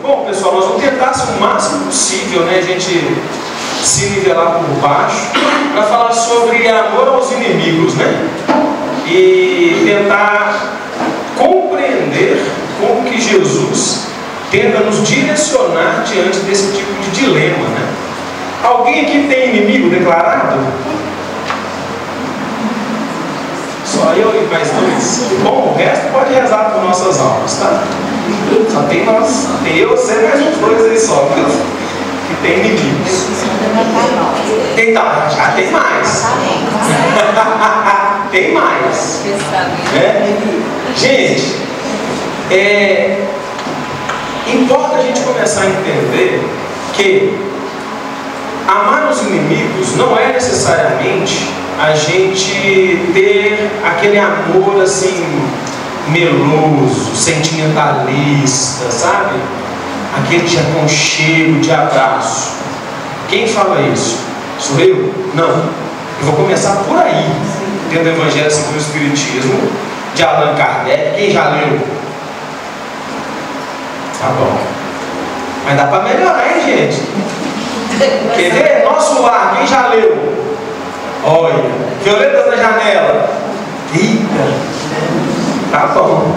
Bom, pessoal, nós vamos tentar o máximo possível, né, a gente se nivelar por baixo, para falar sobre amor aos inimigos, né? E tentar compreender como que Jesus tenta nos direcionar diante desse tipo de dilema, né? Alguém aqui tem inimigo declarado? Só eu e mais dois. Bom, o resto pode rezar por nossas almas, tá? Só tem nós, tem eu, você mais uns dois aí só, viu? Que tem inimigos. Então, já tem mais. Tem mais. Né? Gente, importa a gente começar a entender que amar os inimigos não é necessariamente a gente ter aquele amor assim meloso, sentimentalista, sabe? Aquele de aconchego, de abraço. Quem fala isso? Sou eu? Não. Eu vou começar por aí, tendo o Evangelho segundo o Espiritismo, de Allan Kardec. Quem já leu? Tá bom. Mas dá para melhorar, hein, gente? Quer ver? Nosso Lar, quem já leu? Olha, Violetas na Janela. Eita! Tá bom.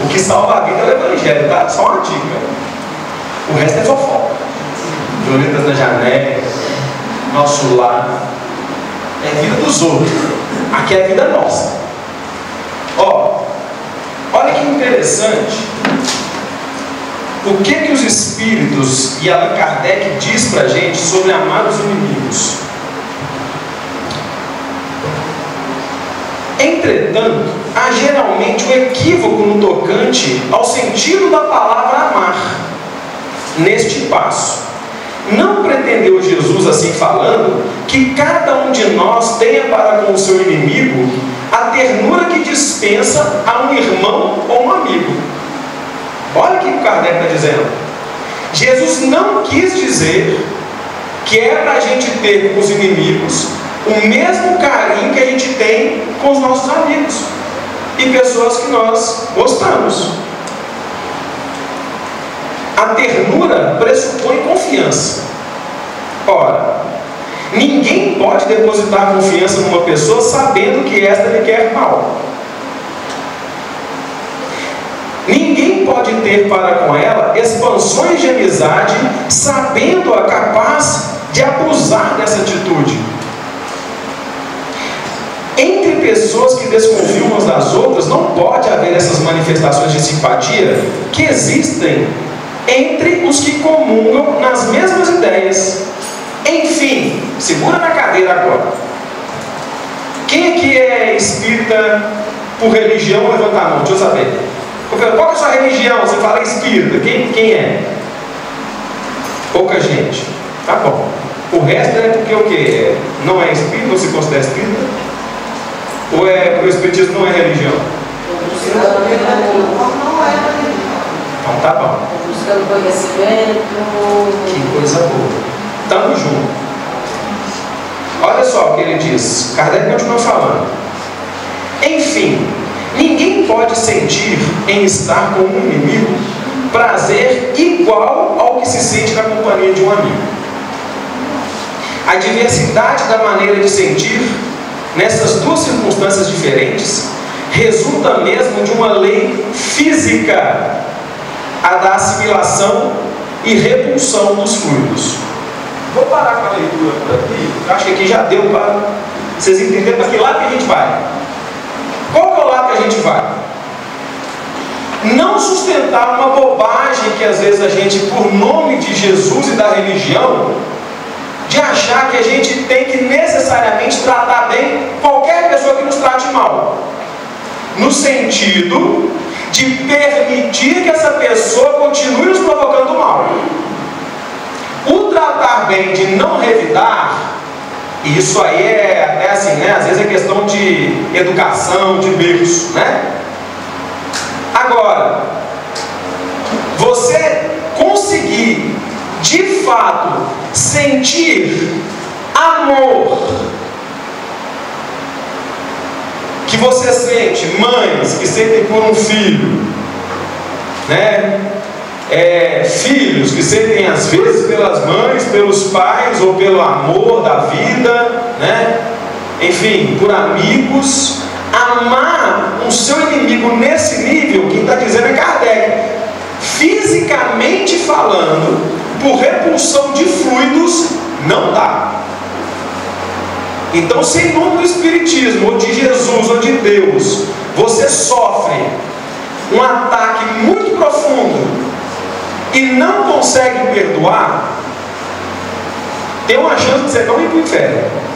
O que salva a vida é o Evangelho, tá? Só uma dica. O resto é fofoca. Violetas na Janela, Nosso Lar. É a vida dos outros. Aqui é a vida nossa. Ó, olha que interessante. O que os Espíritos e Allan Kardec diz pra gente sobre amar os inimigos? Entretanto, há geralmente um equívoco no tocante ao sentido da palavra amar. Neste passo, não pretendeu Jesus, assim falando, que cada um de nós tenha para com o seu inimigo a ternura que dispensa a um irmão ou um amigo. Olha o que o Kardec está dizendo. Jesus não quis dizer que é para a gente ter com os inimigos o mesmo carinho que a gente tem com os nossos amigos e pessoas que nós gostamos. A ternura pressupõe confiança. Ora, ninguém pode depositar confiança numa pessoa sabendo que esta lhe quer mal. Ninguém pode ter para com ela expansões de amizade sabendo-a capaz de abusar dessa atitude. Entre pessoas que desconfiam umas das outras, não pode haver essas manifestações de simpatia que existem entre os que comungam nas mesmas ideias. Enfim, segura na cadeira agora. Quem aqui é espírita por religião? Levanta a mão, deixa eu saber. Qual é a sua religião? Você fala espírita. Quem é? Pouca gente. Tá bom. O resto é porque o quê? Não é espírita ou se considera espírita? Ou é porque o espiritismo não é religião? Não é religião. Então tá bom. Buscando conhecimento. Que coisa boa. Tamo junto. Olha só o que ele diz. Kardec continua falando. Enfim, ninguém pode sentir em estar com um inimigo prazer igual ao que se sente na companhia de um amigo. A diversidade da maneira de sentir nessas duas circunstâncias diferentes resulta mesmo de uma lei física, a da assimilação e repulsão dos fluidos. Vou parar com a leitura por aqui. Eu acho que aqui já deu para vocês entenderem para que lado que a gente vai. Qual que é o lado que a gente vai? Não sustentar uma bobagem que às vezes a gente, por nome de Jesus e da religião, de achar que a gente tem que necessariamente tratar bem qualquer pessoa que nos trate mal, no sentido de permitir que essa pessoa continue nos provocando mal. O tratar bem de não revidar, isso aí é até assim, né? Às vezes é questão de educação, de berço, né? Agora, você conseguir de fato sentir amor que você sente, mães que sentem por um filho, né? filhos que sentem às vezes pelas mães, pelos pais, ou pelo amor da vida, né? Enfim, por amigos. Amar o seu inimigo nesse nível, quem está dizendo é Kardec, fisicamente falando, por repulsão de fluidos, não dá. Então, se em nome do Espiritismo, ou de Jesus, ou de Deus, você sofre um ataque muito profundo e não consegue perdoar, tem uma chance de você não ir para o inferno.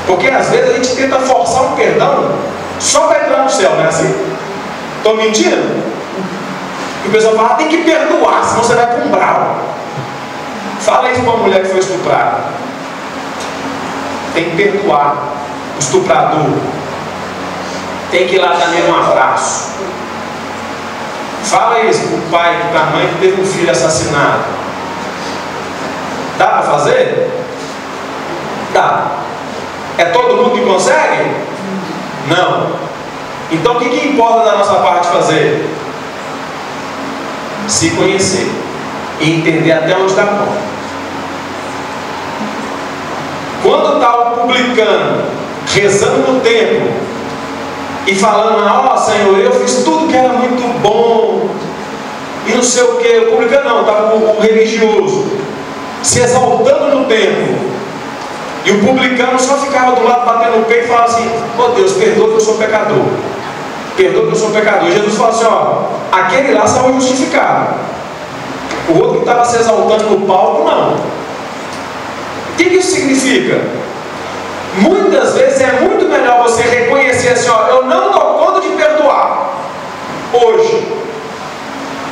Porque às vezes a gente tenta forçar um perdão só para entrar no céu, não é assim? Estou mentindo? E o pessoal fala, tem que perdoar, senão você vai para um umbral. Fala isso para uma mulher que foi estuprada. Tem que perdoar o estuprador. Tem que ir lá dar nele um abraço. Fala isso para o pai, para a mãe que teve um filho assassinado. Dá para fazer? Dá. É todo mundo que consegue? Não. Então o que importa da nossa parte fazer? Se conhecer e entender até onde está bom. Quando está o publicano rezando no templo e falando, ó Senhor, eu fiz tudo que era muito bom e não sei o que, o publicano não, estava o religioso se exaltando no templo. E o publicano só ficava do lado batendo no peito e falava assim, oh Deus, perdoa que eu sou pecador. Perdoa que eu sou pecador. E Jesus falou assim, ó, aquele lá saiu justificado. O outro que estava se exaltando no palco, não. O que isso significa? Muitas vezes é muito melhor você reconhecer assim, ó, eu não dou conta de perdoar hoje,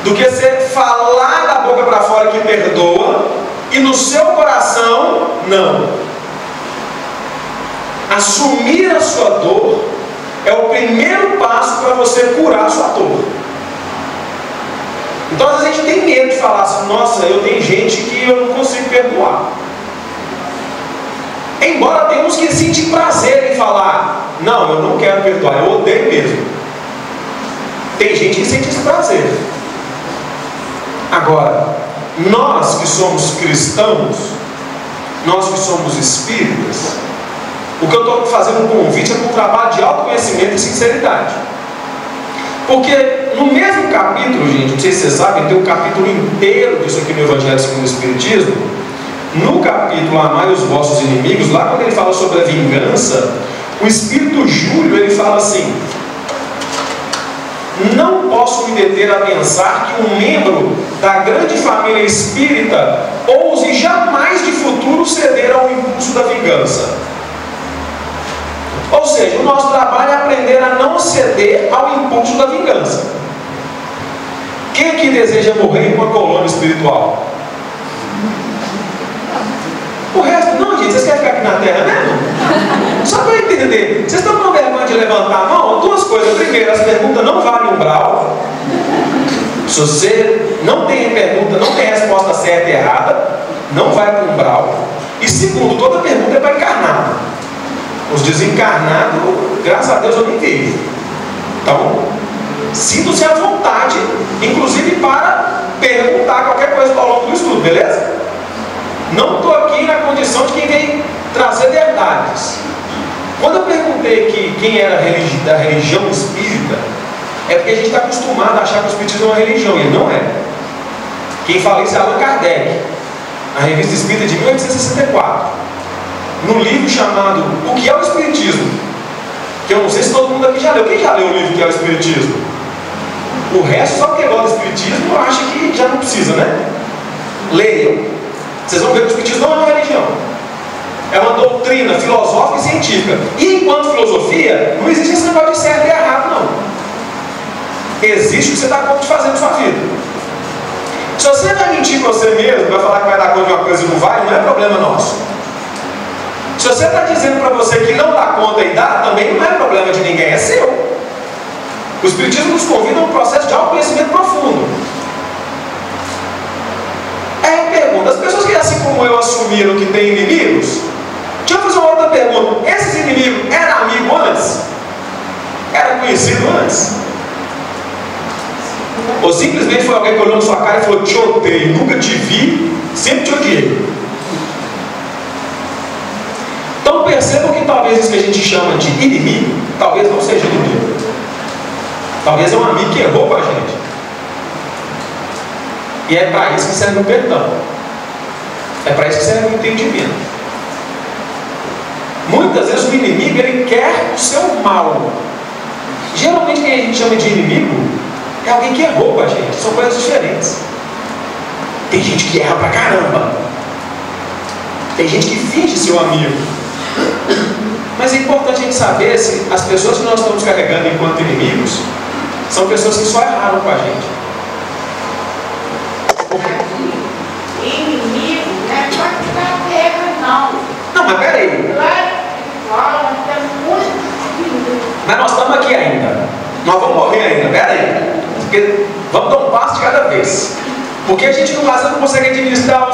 do que você falar da boca para fora que perdoa e no seu coração, não. Assumir a sua dor é o primeiro passo para você curar a sua dor. Então às vezes a gente tem medo de falar assim, nossa, eu tenho gente que eu não consigo perdoar. Embora tenhamos que sentir prazer em falar, não, eu não quero perdoar, eu odeio mesmo. Tem gente que sente esse prazer. Agora, nós que somos cristãos, nós que somos espíritas, o que eu estou fazendo um convite é para um trabalho de autoconhecimento e sinceridade. Porque no mesmo capítulo, gente, não sei se vocês sabem, tem um capítulo inteiro disso aqui no Evangelho segundo o Espiritismo. No capítulo Amai os vossos inimigos, lá quando ele fala sobre a vingança, o Espírito Júlio, ele fala assim, não posso me deter a pensar que um membro da grande família espírita ouse jamais de futuro ceder ao impulso da vingança. Ou seja, o nosso trabalho é aprender a não ceder ao impulso da vingança. Quem aqui deseja morrer em uma colônia espiritual? O resto, não, gente, vocês querem ficar aqui na terra mesmo? Só para eu entender, vocês estão com vergonha de levantar a mão? Duas coisas. Primeiro, as perguntas não valem umbral. Se você não tem pergunta, não tem resposta certa e errada, não vai para o umbral. E segundo, toda pergunta é para encarnado. Os desencarnados, graças a Deus, eu nem vejo. Então, sinto-se à vontade, inclusive para perguntar qualquer coisa ao longo do estudo, beleza? Não estou aqui na condição de quem vem trazer verdades. Quando eu perguntei aqui quem era da religião espírita, é porque a gente está acostumado a achar que o espiritismo é uma religião, e ele não é. Quem fala isso é Allan Kardec, na Revista Espírita de 1864. No livro chamado O que é o Espiritismo, que eu não sei se todo mundo aqui já leu. Quem já leu o livro que é o Espiritismo? O resto, só porque gosta do Espiritismo, acha que já não precisa, né? Leiam. Vocês vão ver que o Espiritismo não é uma religião. É uma doutrina filosófica e científica. E enquanto filosofia, não existe esse negócio de certo e errado, não. Existe o que você dá conta de fazer na sua vida. Se você vai mentir para você mesmo, vai falar que vai dar conta de uma coisa e não vai, não é problema nosso. Se você está dizendo para você que não dá conta e dá, também não é problema de ninguém, é seu. O Espiritismo nos convida a um processo de autoconhecimento profundo. Aí eu pergunto, as pessoas que assim como eu assumiram que têm inimigos, deixa eu fazer uma outra pergunta, esses inimigos eram amigos antes? Era conhecido antes? Ou simplesmente foi alguém que olhou na sua cara e falou: te odeio, nunca te vi, sempre te odiei. Então percebam que talvez isso que a gente chama de inimigo, talvez não seja inimigo. Talvez é um amigo que errou com a gente. E é para isso que serve o perdão. É para isso que serve o entendimento. Muitas vezes o inimigo, ele quer o seu mal. Geralmente quem a gente chama de inimigo é alguém que errou com a gente. São coisas diferentes. Tem gente que erra pra caramba. Tem gente que finge ser um amigo. Mas é importante a gente saber se as pessoas que nós estamos carregando enquanto inimigos são pessoas que só erraram com a gente. Inimigo não é só que dá terra, não. Não, mas peraí. Mas nós estamos aqui ainda. Nós vamos morrer ainda, peraí. Porque vamos dar um passo de cada vez. Porque a gente não consegue administrar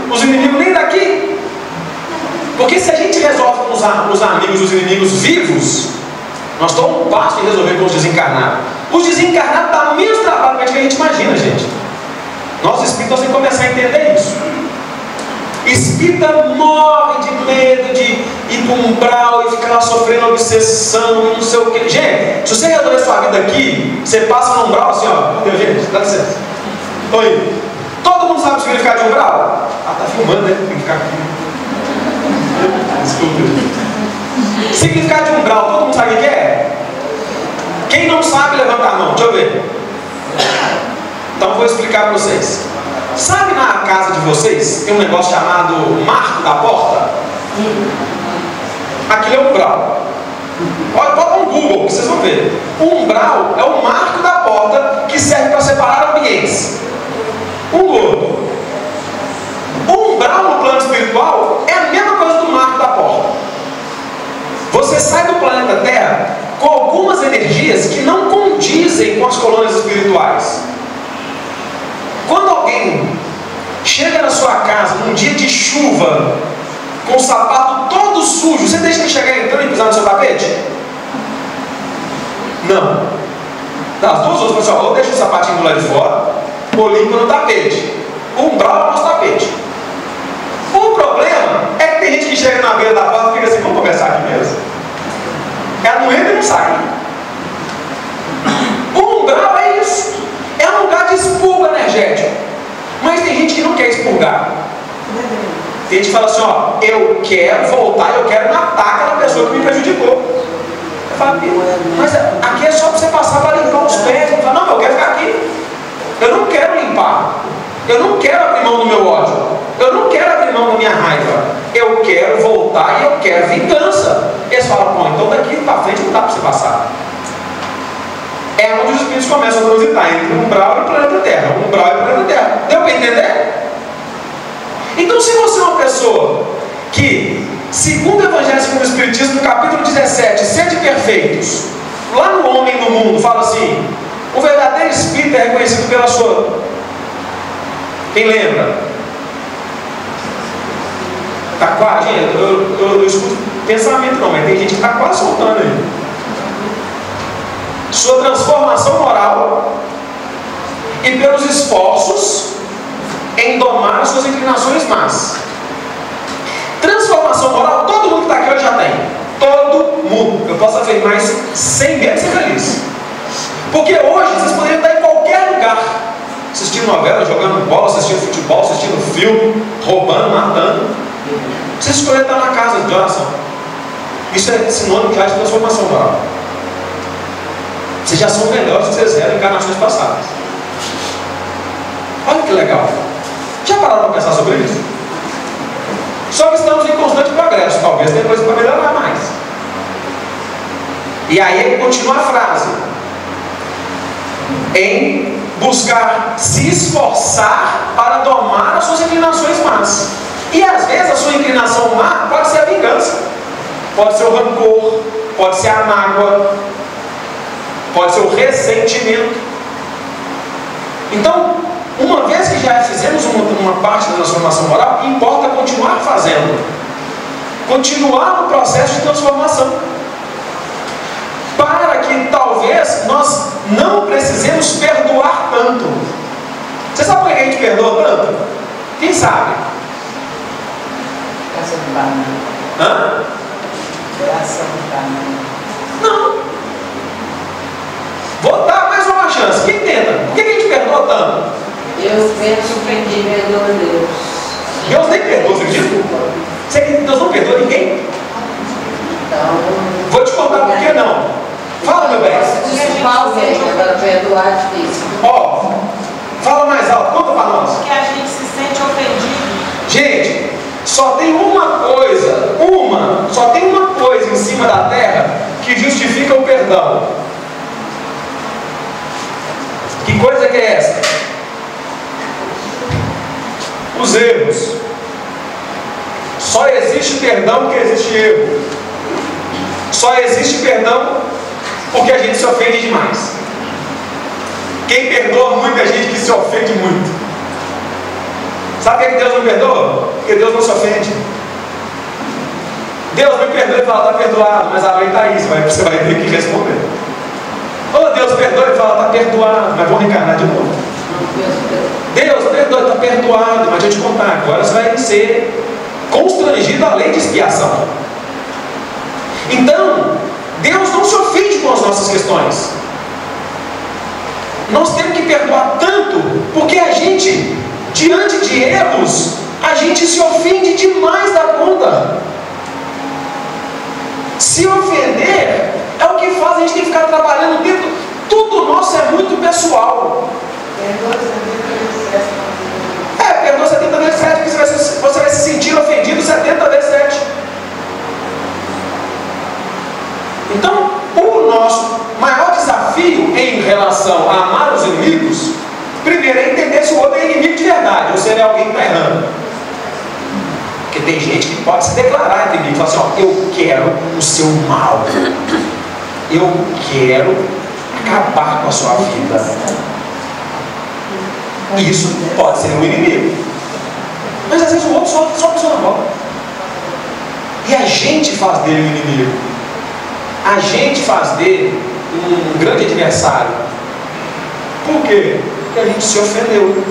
os inimigos nem daqui. Porque se a gente resolve com os amigos, os inimigos vivos, nós estamos um passo de resolver com os desencarnados. Os desencarnados dão o mesmo trabalho que a gente imagina, gente. Nós espíritas temos que começar a entender isso. Espírita morre de medo de ir para um umbral e ficar lá sofrendo obsessão e não sei o que. Gente, se você resolver sua vida aqui, você passa no umbral assim, ó. Meu gente, dá licença. Oi. Todo mundo sabe o significado de umbral? Ah, tá filmando, né? Tem que ficar aqui. Desculpa. Significado de umbral, todo mundo sabe o que é? Quem não sabe, levanta a mão. Deixa eu ver. Então eu vou explicar para vocês. Sabe na casa de vocês tem um negócio chamado marco da porta? Aquilo é um umbral. Bota um Google que vocês vão ver. O umbral é o marco da porta que serve para separar ambientes. Um do outro. O umbral no plano espiritual é a mesma coisa do marco da porta. Você sai do planeta Terra com algumas energias que não condizem com as colônias espirituais. Quando alguém chega na sua casa num dia de chuva, com o sapato todo sujo, você deixa ele chegar entrando e pisar no seu tapete? Não. Das duas outras pessoas, ou deixa o sapatinho do lado de fora, ou limpa no tapete. O umbral é o nosso tapete. O problema é que tem gente que chega na beira da porta e fica assim: vamos conversar aqui mesmo? Ela não entra e não sai. O umbral é isso. É um lugar de expurgo energético. Mas tem gente que não quer expurgar. Tem gente que fala assim: ó, eu quero voltar, eu quero matar aquela pessoa que me prejudicou. Eu falo: mas aqui é só para você passar para limpar os pés. Eu falo: não, eu quero ficar aqui. Eu não quero limpar. Eu não quero abrir mão do meu ódio. Eu não quero abrir mão da minha raiva. Eu quero voltar e eu quero vingança. Eles falam: bom, então daqui para frente não dá para você passar. É onde os espíritos começam a transitar entre o umbral e o planeta Terra. O umbral e o planeta Terra. Deu para entender? Então, se você é uma pessoa que, segundo o Evangelho segundo o Espiritismo, no capítulo 17, sede perfeitos, lá no Homem do Mundo, fala assim: o verdadeiro espírito é reconhecido pela sua. Quem lembra? Está quase, gente, eu escuto pensamento não, mas tem gente que está quase soltando aí. Sua transformação moral e pelos esforços em domar as suas inclinações más. Transformação moral, todo mundo que está aqui hoje já tem. Todo mundo. Eu posso afirmar isso sem medo de ser feliz. Porque hoje vocês poderiam estar em qualquer lugar, assistindo novela, jogando bola, assistindo futebol, assistindo filme, roubando, matando. Vocês escolheram estar na casa de oração. Isso é sinônimo já de transformação moral. Vocês já são melhores do que vocês eram em encarnações passadas. Olha que legal. Já pararam para pensar sobre isso? Só que estamos em constante progresso. Talvez tenha coisa para melhorar mais. E aí continua a frase: em buscar se esforçar para domar as suas inclinações más. E às vezes a sua inclinação má pode ser a vingança, pode ser o rancor, pode ser a mágoa, pode ser o ressentimento. Então, uma vez que já fizemos uma parte da transformação moral, importa continuar fazendo, continuar no processo de transformação, para que talvez nós não precisemos perdoar perdoar tanto? Você sabe por que a gente perdoa tanto? Quem sabe? Graça do banana. Hã? Graça do banana. Não. Vou dar mais uma chance. Quem tenta? Por que a gente perdoa tanto? Eu penso que quem perdoa Deus. Deus nem perdoa, você acredita? Você acredita que Deus não perdoa ninguém? Então, Vou te contar por que não. Fala, meu bem. Agora perdoar é difícil. Ó, fala mais alto, conta pra nós. Que a gente se sente ofendido. Gente, só tem uma coisa em cima da terra que justifica o perdão. Que coisa que é essa? Os erros. Só existe perdão porque existe erro. Só existe perdão porque a gente se ofende demais. Quem perdoa muito é gente que se ofende muito. Sabe por que Deus não perdoa? Porque Deus não se ofende. Deus me perdoa e fala, está perdoado, mas a lei está aí, você vai ter que responder. Ou Deus perdoa e fala, está perdoado, mas vou reencarnar de novo. Deus perdoa, está perdoado, mas deixa eu te contar, agora você vai ser constrangido à lei de expiação. Então, Deus não se ofende com as nossas questões. Nós temos que perdoar tanto, porque a gente, diante de erros, a gente se ofende demais da conta. Se ofender é o que faz a gente ter que ficar trabalhando dentro. Tudo nosso é muito pessoal. Perdoa 70 vezes 7, porque você vai se sentir ofendido 70 vezes 7. Então, o nosso maior desafio em relação a amar os inimigos, primeiro é entender se o outro é inimigo de verdade, ou se ele é alguém que está errando. Porque tem gente que pode se declarar inimigo, falar assim, ó, eu quero o seu mal, eu quero acabar com a sua vida. Isso pode ser um inimigo. Mas às vezes o outro só pisou na bola. E a gente faz dele um inimigo. A gente faz dele um grande adversário. Por quê? Porque a gente se ofendeu.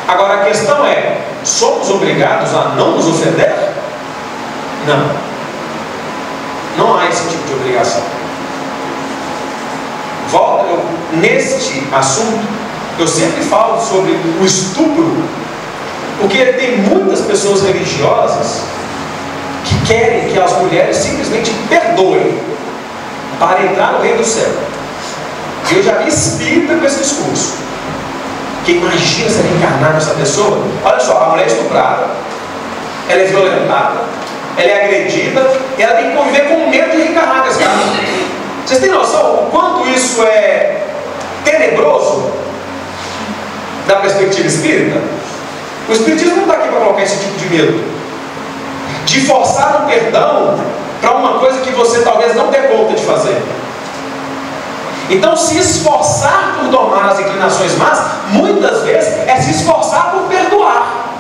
Agora a questão é, somos obrigados a não nos ofender? Não. Não há esse tipo de obrigação. Neste assunto, eu sempre falo sobre o estupro, porque tem muitas pessoas religiosas que querem que as mulheres simplesmente perdoem para entrar no reino do céu. Eu já vi espírita com esse discurso. Que imagina se reencarnar nessa pessoa. Olha só, a mulher é estuprada, ela é violentada, ela é agredida, e ela tem que conviver com medo de reencarnar nesse cara. Vocês têm noção o quanto isso é tenebroso da perspectiva espírita? O espiritismo não está aqui para colocar esse tipo de medo, de forçar um perdão para uma coisa que você talvez não dê conta de fazer. Então, se esforçar por domar as inclinações más, muitas vezes é se esforçar por perdoar,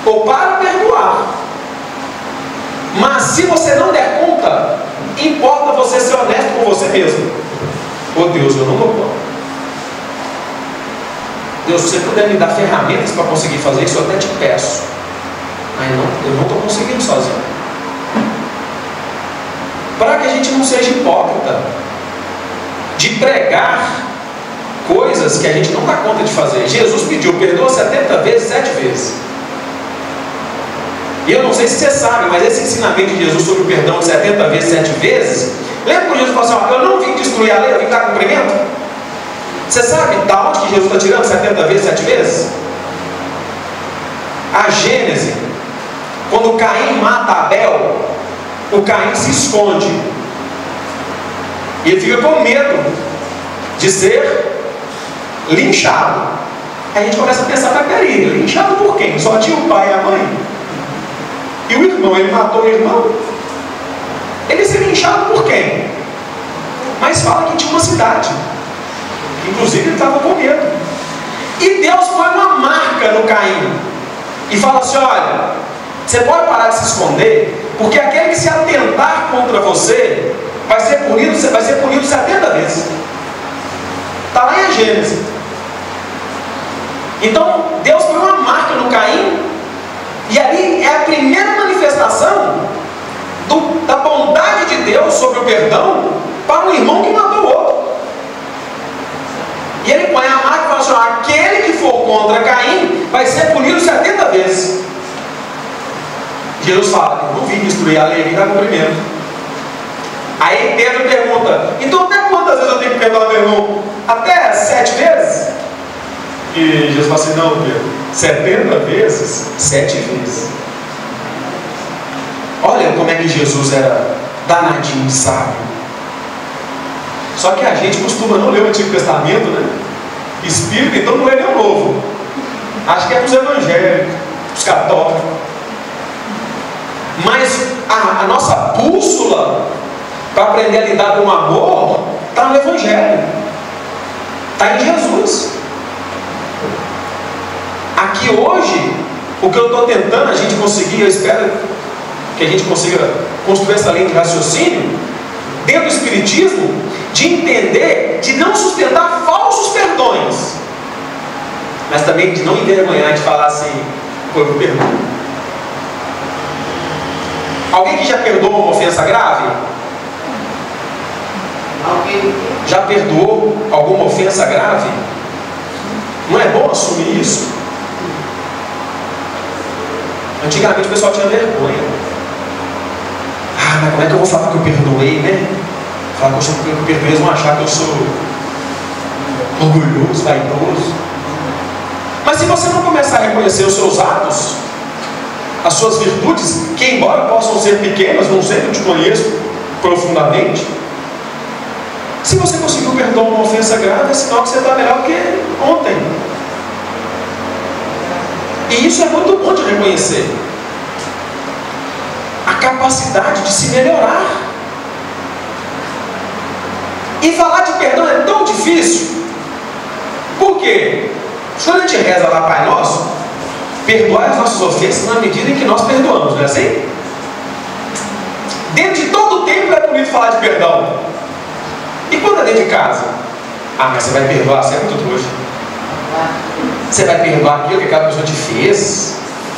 ou para perdoar. Mas se você não der conta, importa você ser honesto com você mesmo. Oh Deus, eu não dou conta. Deus, se você puder me dar ferramentas para conseguir fazer isso, eu até te peço. Mas não, eu não estou conseguindo sozinho. Para que a gente não seja hipócrita de pregar coisas que a gente não dá conta de fazer. Jesus pediu, perdoa 70 vezes, 7 vezes. E eu não sei se você sabe, mas esse ensinamento de Jesus sobre o perdão de 70 vezes, 7 vezes, lembra quando Jesus falou assim, ó, eu não vim destruir a lei, eu vim dar cumprimento? Você sabe da onde que Jesus está tirando 70 vezes, 7 vezes? A Gênese, quando Caim mata Abel, o Caim se esconde. E ele fica com medo de ser linchado. Aí a gente começa a pensar, mas peraí, linchado por quem? Só tinha o pai e a mãe? E o irmão, ele matou o irmão? Ele ia ser linchado por quem? Mas fala que tinha uma cidade. Inclusive ele estava com medo. E Deus põe uma marca no Caim. E fala assim, olha, você pode parar de se esconder, porque aquele que se atentar contra você vai ser punido 70 vezes. Está lá em Gênesis. Então, Deus põe uma marca no Caim, e ali é a primeira manifestação da bondade de Deus sobre o perdão para um irmão que matou o outro. E ele põe a marca e fala assim: aquele que for contra Caim vai ser punido 70 vezes. Jesus fala: eu não vim destruir a lei, vim dar cumprimento. Aí Pedro pergunta: então até quantas vezes eu tenho que perdoar meu irmão? Até 7 vezes? E Jesus fala assim: não, Pedro, 70 vezes, 7 vezes. Olha como é que Jesus era danadinho, sábio. Só que a gente costuma não ler o Antigo Testamento, né? Espírito, então não lê nem o Novo. Acho que é para os evangélicos, para os católicos. Mas a nossa bússola para aprender a lidar com o amor está no Evangelho, está em Jesus. Aqui hoje, o que eu estou tentando a gente conseguir, eu espero que a gente consiga construir essa linha de raciocínio dentro do Espiritismo, de entender, de não sustentar falsos perdões, mas também de não envergonhar, de falar assim: pô, eu perdoo. Alguém que já perdoou uma ofensa grave? Alguém Já perdoou alguma ofensa grave? Não é bom assumir isso? Antigamente o pessoal tinha vergonha. Mas como é que eu vou falar que eu perdoei, né? Falar que eu perdoei, eles vão achar que eu sou orgulhoso, vaidoso. Mas se você não começar a reconhecer os seus atos, as suas virtudes, que embora possam ser pequenas, não sei, eu te conheço profundamente, se você conseguiu perdoar uma ofensa grave, é sinal que você está melhor que ontem. E isso é muito bom de reconhecer. A capacidade de se melhorar. E falar de perdão é tão difícil. Por quê? Quando a gente reza lá, Pai Nosso, perdoar as nossas ofensas na medida em que nós perdoamos, não é assim? Dentro de todo o tempo é bonito falar de perdão. E quando é dentro de casa? Mas você vai perdoar, você é muito trouxa. Você vai perdoar aquilo que aquela pessoa te fez?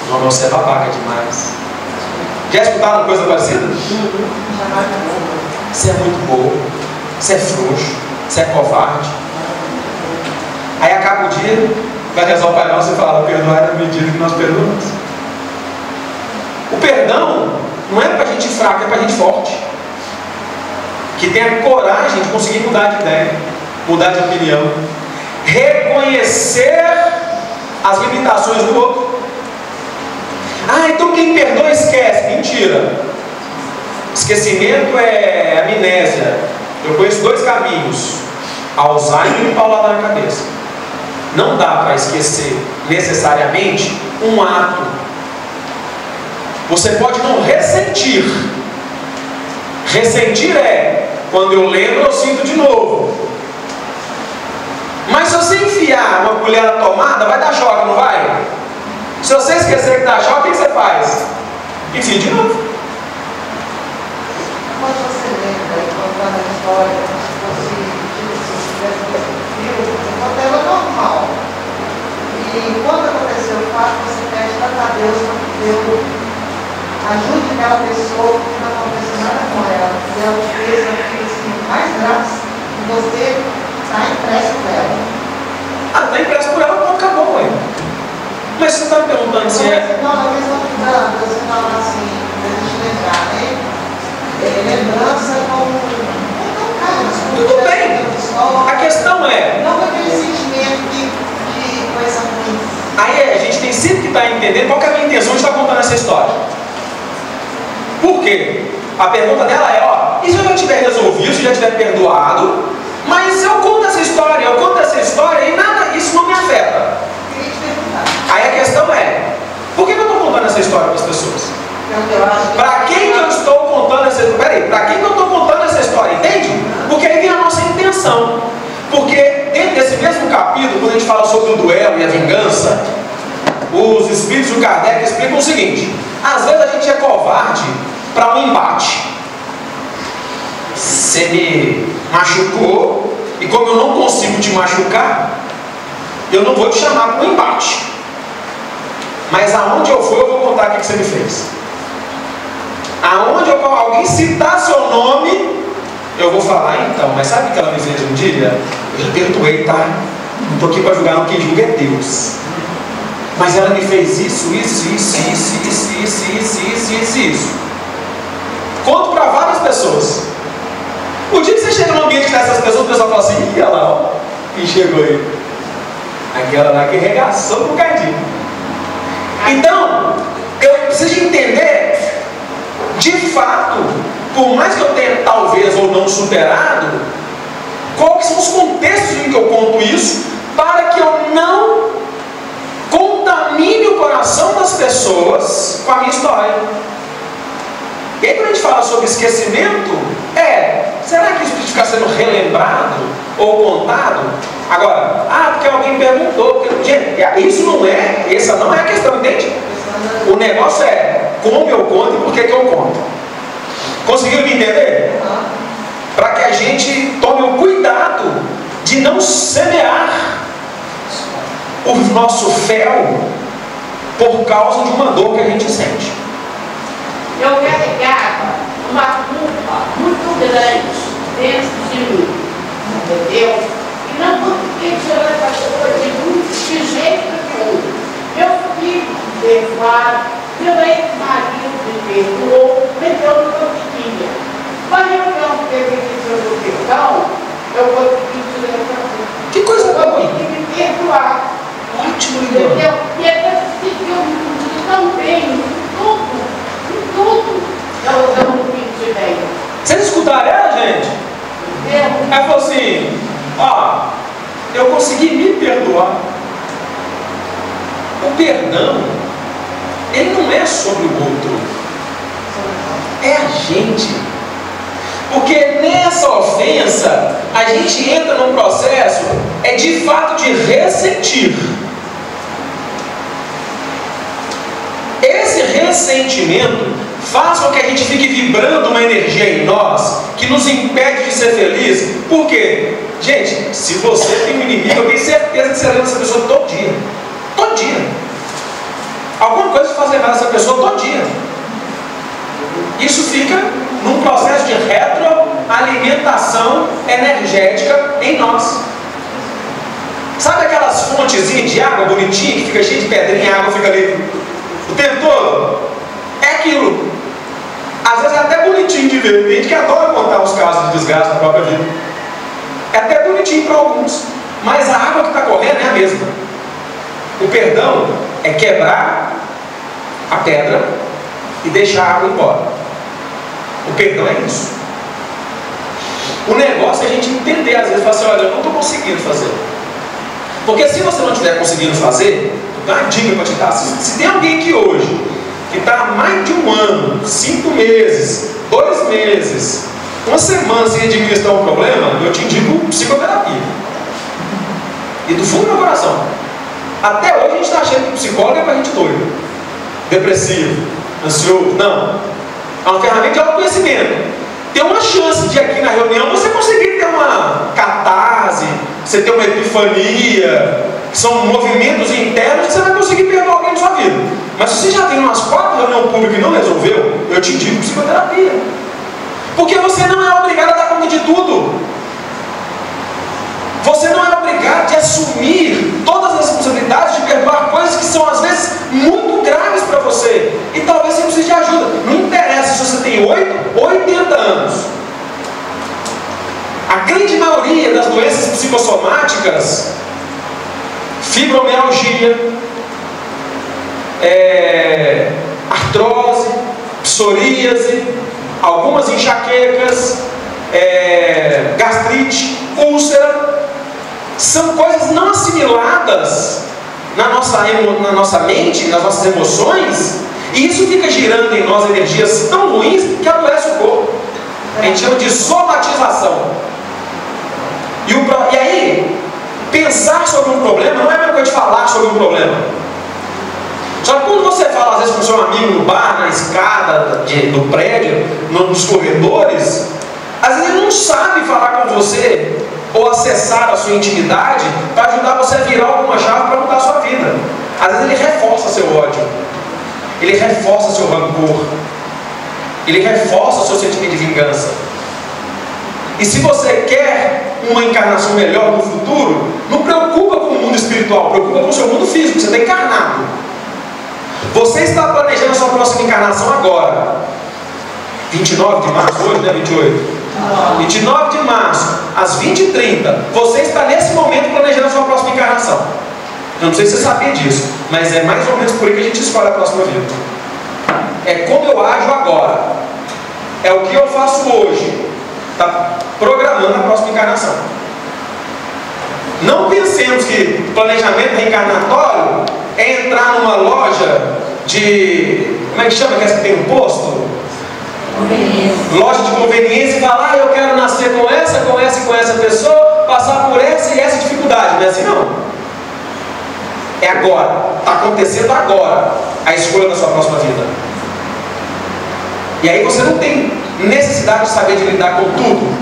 Não, você é babaca demais. Já escutaram uma coisa parecida? Você é muito bobo, você é frouxo, você é covarde. Aí acaba o dia, vai rezar o Pai Nosso e fala: perdoar é na medida que nós perdoamos. O perdão não é para gente fraca, é para gente forte, que tenha coragem de conseguir mudar de ideia, mudar de opinião, reconhecer as limitações do outro. Então quem perdoa esquece. Mentira. Esquecimento é amnésia. Eu conheço 2 caminhos: Alzheimer e paulada na cabeça. Não dá para esquecer necessariamente um ato. Você pode não ressentir. Ressentir é quando eu lembro, eu sinto de novo. Mas se você enfiar uma colher na tomada, vai dar choque, não vai? Se você esquecer que dá choque, o que você faz? Enfia de novo. Quando você lembra e contando a história, como se tivesse quando ela é normal. E quando aconteceu o fato, você pede tanto a Deus para que Deus ajude aquela pessoa, que não aconteceu nada com ela. E ela fez assim, mais graça, e você está impresso por ela. Está impresso por ela, não acabou, ué. Mas você está me perguntando se é. Não, a questão de lembrança, você fala assim, para a gente lembrar, né? Lembrança como. Tudo bem. A questão é. Não com aquele sentimento de coisa ruim. Aí a gente tem sempre que estar entendendo qual que é a minha intenção de estar contando essa história. Por quê? A pergunta dela é: e se eu já tiver resolvido, se eu já tiver perdoado, mas eu conto essa história e nada, isso não me afeta. Aí a questão é: por que eu estou contando essa história para as pessoas? Para quem que eu estou contando essa história? Peraí, para quem que eu estou contando essa história? Entende? Porque aí vem a nossa intenção. Porque dentro desse mesmo capítulo, quando a gente fala sobre o duelo e a vingança, os espíritos do Kardec explicam o seguinte: às vezes a gente é covarde para um embate. Você me machucou, e como eu não consigo te machucar, Eu não vou te chamar para um embate. Mas aonde eu for, eu vou contar o que você me fez. Aonde alguém citar seu nome, eu vou falar, então, mas sabe o que ela me fez um dia? Eu já perdoei, tá? Não estou aqui para julgar, não, quem julga é Deus. Mas ela me fez isso. Conto para várias pessoas. O dia que você chega no ambiente dessas pessoas, o pessoal fala assim, olha lá, ó, quem chegou aí? Aquela lá que regaçou um bocadinho. Então, eu preciso entender, de fato, por mais que eu tenha talvez ou não superado, quais são os contextos em que eu conto isso, para que eu não contamine o coração das pessoas com a minha história. E aí quando a gente fala sobre esquecimento, será que isso precisa ficar sendo relembrado ou contado? Agora, porque alguém perguntou, gente, essa não é a questão, entende? O negócio é como eu conto e por que eu conto. Conseguiram me entender? Para que a gente tome o cuidado de não semear o nosso fel por causa de uma dor que a gente sente. Eu carregava uma culpa muito grande dentro de mim, entendeu? E não conseguia tirar essa culpa de jeito nenhum. Meu filho me perdoaram, meu ex-marido me perdoou, mas eu não conseguia. Quando eu não teve questão do perdão, eu consegui tirar essa culpa. Que coisa boa! Eu consegui me perdoar. Ótimo, entendeu? E é assim que eu me senti tão bem em tudo. Eu não pedi bem. Vocês escutaram ela, gente? Ela falou assim, eu consegui me perdoar. O perdão, ele não é sobre o outro, é a gente. Porque nessa ofensa, a gente entra num processo, de fato de ressentir. Esse ressentimento faz com que a gente fique vibrando uma energia em nós que nos impede de ser feliz. Por quê? Gente, se você tem um inimigo, eu tenho certeza que você lembra dessa pessoa todo dia. Todo dia. Alguma coisa faz lembrar dessa pessoa todo dia. Isso fica num processo de retroalimentação energética em nós. Sabe aquelas fontezinhas de água bonitinha que fica cheia de pedrinha, a água fica ali o tempo todo? É aquilo. Às vezes é até bonitinho de ver. Tem gente que adora contar os casos de desgaste da própria vida. É até bonitinho para alguns, mas a água que está correndo é a mesma. O perdão é quebrar a pedra e deixar a água embora. O perdão é isso. O negócio é a gente entender, às vezes, falar assim, olha, eu não estou conseguindo fazer. Porque se você não estiver conseguindo fazer, dá uma dica para te dar. Se tem alguém aqui hoje que está há mais de um ano, 5 meses, 2 meses, uma semana sem administrar um problema, eu te indico psicoterapia. E do fundo do meu coração. Até hoje a gente está achando que psicólogo é para gente doida, depressivo, ansioso. Não. É uma ferramenta de autoconhecimento. Tem uma chance de aqui na reunião você conseguir ter uma catarse, você ter uma epifania, que são movimentos internos que você vai conseguir perdoar alguém na sua vida. Mas se você já tem umas 4 reuniões públicas e não resolveu, eu te indico psicoterapia. Porque você não é obrigado a dar conta de tudo. Você não é obrigado de assumir todas as responsabilidades de perdoar coisas que são às vezes muito graves para você. E talvez você precise de ajuda. Não interessa se você tem 8 ou 80 anos. A grande maioria das doenças psicossomáticas, fibromialgia, artrose, psoríase, algumas enxaquecas, gastrite, úlcera, são coisas não assimiladas na nossa mente, nas nossas emoções, e isso fica girando em nós energias tão ruins que adoece o corpo. A gente chama de somatização. E aí, pensar sobre um problema não é a mesma coisa de falar sobre um problema. Só que quando você fala, às vezes, com seu amigo no bar, na escada do prédio, nos corredores, às vezes ele não sabe falar com você, ou acessar a sua intimidade para ajudar você a virar alguma chave para mudar a sua vida. Às vezes ele reforça seu ódio, ele reforça seu rancor, ele reforça o seu sentimento de vingança. E se você quer uma encarnação melhor no futuro, não preocupa com o mundo espiritual, preocupa com o seu mundo físico, você está encarnado. Você está planejando a sua próxima encarnação agora. 29 de março, hoje, né? 28. 29 de março, às 20h30, você está nesse momento planejando a sua próxima encarnação. Eu não sei se você sabia disso, mas é mais ou menos por aí que a gente escolhe a próxima vida. É como eu ajo agora, é o que eu faço hoje, está programando a próxima encarnação. Não pensemos que planejamento reencarnatório é entrar numa loja de, como é que chama, que tem um posto? Loja de conveniência e falar, eu quero nascer com essa e com essa pessoa, passar por essa e essa dificuldade. Não é assim não. É agora, está acontecendo agora a escolha da sua próxima vida. E aí você não tem necessidade de saber de lidar com tudo.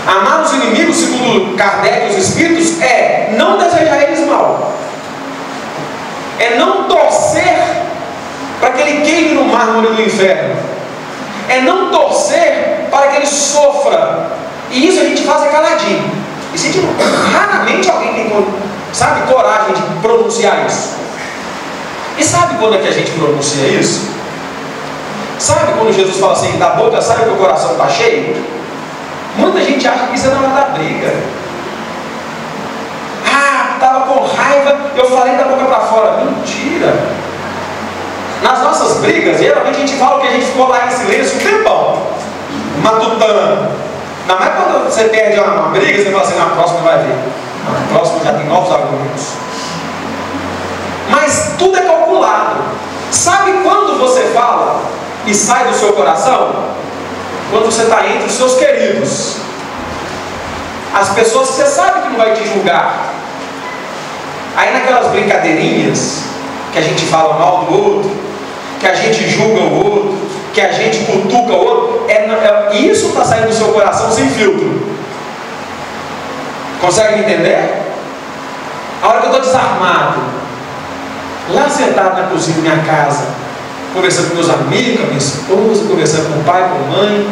Amar os inimigos, segundo Kardec e os Espíritos, é não desejar eles mal, é não torcer para que ele queime no mármore do inferno, é não torcer para que ele sofra. E isso a gente faz caladinho. E se raramente alguém tem, sabe, coragem de pronunciar isso. E sabe quando é que a gente pronuncia isso? Sabe quando Jesus fala assim, da boca sai o que o coração está cheio? Muita gente acha que isso é na hora da briga. Ah, estava com raiva, eu falei da boca para fora. Mentira! Nas nossas brigas, geralmente a gente fala que a gente ficou lá em silêncio um tempão, matutando. Ainda mais quando você perde uma briga, você fala assim, na próxima vai ver. Na próxima já tem novos argumentos. Mas tudo é calculado. Sabe quando você fala e sai do seu coração? Quando você está entre os seus queridos, as pessoas que você sabe que não vai te julgar. Aí naquelas brincadeirinhas que a gente fala mal do outro, que a gente julga o outro, que a gente cutuca o outro, isso está saindo do seu coração sem filtro. Consegue me entender? A hora que eu estou desarmado, lá sentado na cozinha da minha casa, conversando com meus amigos, com a minha esposa, conversando com o pai, com a mãe,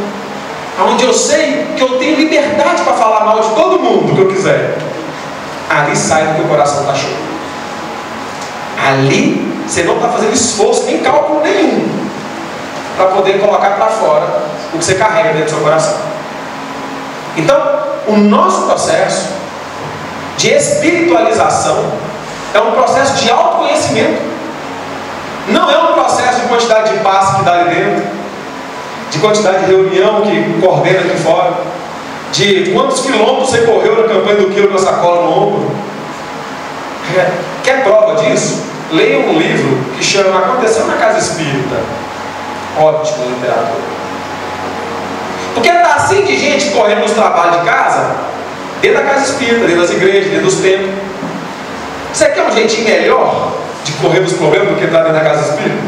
onde eu sei que eu tenho liberdade para falar mal de todo mundo que eu quiser, ali sai do que o coração está cheio. Ali você não está fazendo esforço, nem cálculo nenhum, para poder colocar para fora o que você carrega dentro do seu coração. Então, o nosso processo de espiritualização é um processo de autoconhecimento. Não é um processo de quantidade de passe que dá ali dentro, de quantidade de reunião que coordena aqui fora, de quantos quilômetros você correu na campanha do quilo com a sacola no ombro. Quer prova disso? Leia um livro que chama Aconteceu na Casa Espírita. Ótima literatura. Porque está assim de gente correndo nos trabalhos de casa, dentro da casa espírita, dentro das igrejas, dentro dos templos. Você quer um jeitinho melhor de correr dos problemas do que estar dentro da casa espírita?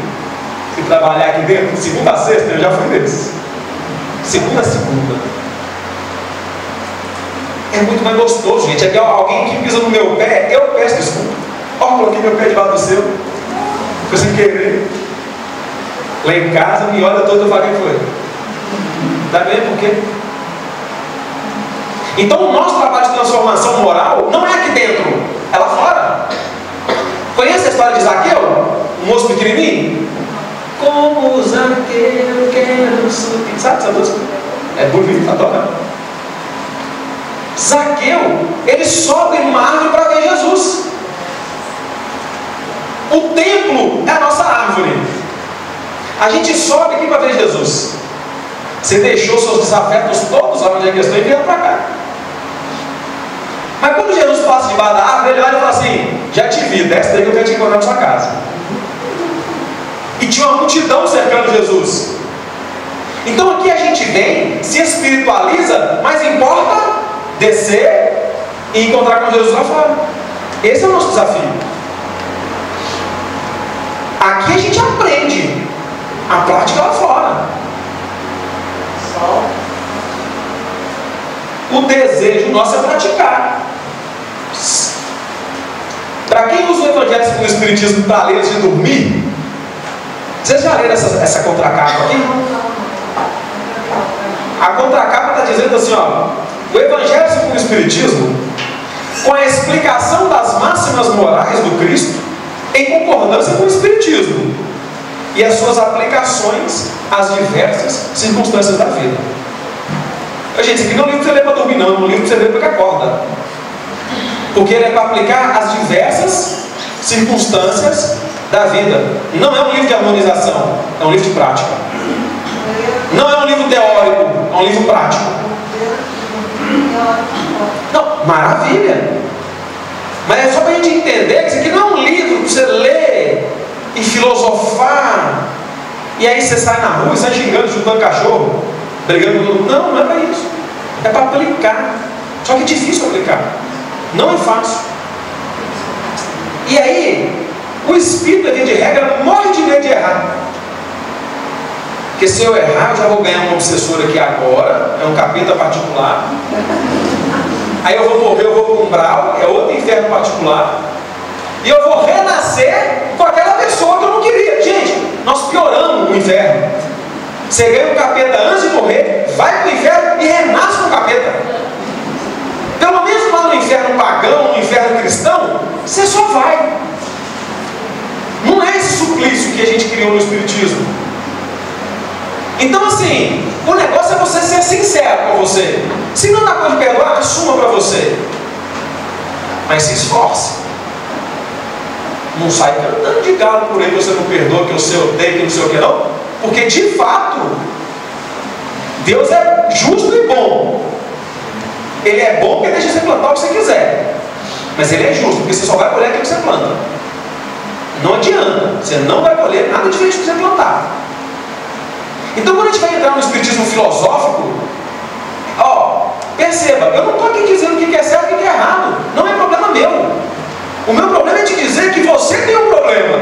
Se trabalhar aqui dentro, segunda a sexta, eu já fui desse. Segunda a segunda. É muito mais gostoso, gente. É que alguém que pisa no meu pé, eu peço desculpa. Ó, coloquei meu pé debaixo do seu. Foi sem querer. Lá em casa, me olha todo, eu falo, quem foi? Tá vendo por quê? Então o nosso trabalho de transformação moral não é aqui dentro, é lá fora. Conhece a história de Zaqueu? Um moço pequenininho? Como Zaqueu quero subir. Sabe essa música? É bonito, adora. Zaqueu, ele sobe numa árvore para ver Jesus. O templo é a nossa árvore. A gente sobe aqui para ver Jesus. Você deixou seus desafetos todos lá onde é questão e veio para cá. Mas quando Jesus passa debaixo da árvore, ele olha e fala assim: já te vi, desce daí que eu quero te encontrar na sua casa. E tinha uma multidão cercando Jesus. Então aqui a gente vem, se espiritualiza, mas importa descer e encontrar com Jesus lá fora. Esse é o nosso desafio. Aqui a gente aprende, a prática lá fora. O desejo nosso é praticar. Para quem usa o Evangelho segundo o Espiritismo para ler antes de dormir, vocês já leram essa contracapa aqui? A contracapa está dizendo assim, ó, o Evangelho segundo o Espiritismo, com a explicação das máximas morais do Cristo, em concordância com o Espiritismo e as suas aplicações às diversas circunstâncias da vida. Gente, isso aqui não é um livro para você ler para dormir, não, é um livro para você ler para que acorda. Porque ele é para aplicar as diversas circunstâncias da vida. Não é um livro de harmonização, é um livro de prática. Não é um livro teórico, é um livro prático. Não, maravilha. Mas é só para a gente entender que isso aqui não é um livro para você ler e filosofar, e aí você sai na rua e sai xingando, chutando cachorro, brigando com todo mundo. Não, não é para isso. É para aplicar. Só que é difícil aplicar. Não é fácil. E aí, o espírito, via de regra, morre de medo de errar. Porque se eu errar, eu já vou ganhar um obsessor aqui agora, é um capeta particular. Aí eu vou morrer, eu vou para o umbral, é outro inferno particular. E eu vou renascer com aquela pessoa que eu não queria. Gente, nós pioramos o inferno. Você ganha um capeta antes de morrer, vai para o inferno e renasce com o capeta. Pelo menos lá no inferno pagão, no inferno cristão, você só vai. Não é esse suplício que a gente criou no Espiritismo. Então assim, o negócio é você ser sincero com você. Se não dá conta de perdoar, assuma para você. Mas se esforce. Não sai cantando de galo por aí que você não perdoa, que você odeia, que não sei o que não. Porque de fato, Deus é justo e bom. Ele é bom porque deixa você plantar o que você quiser. Mas Ele é justo, porque você só vai colher aquilo que você planta. Não adianta, você não vai colher nada diferente do que você plantar. Então quando a gente vai entrar no espiritismo filosófico, ó, perceba, eu não estou aqui dizendo o que é certo e o que é errado. Não é problema meu. O meu problema é te dizer que você tem um problema.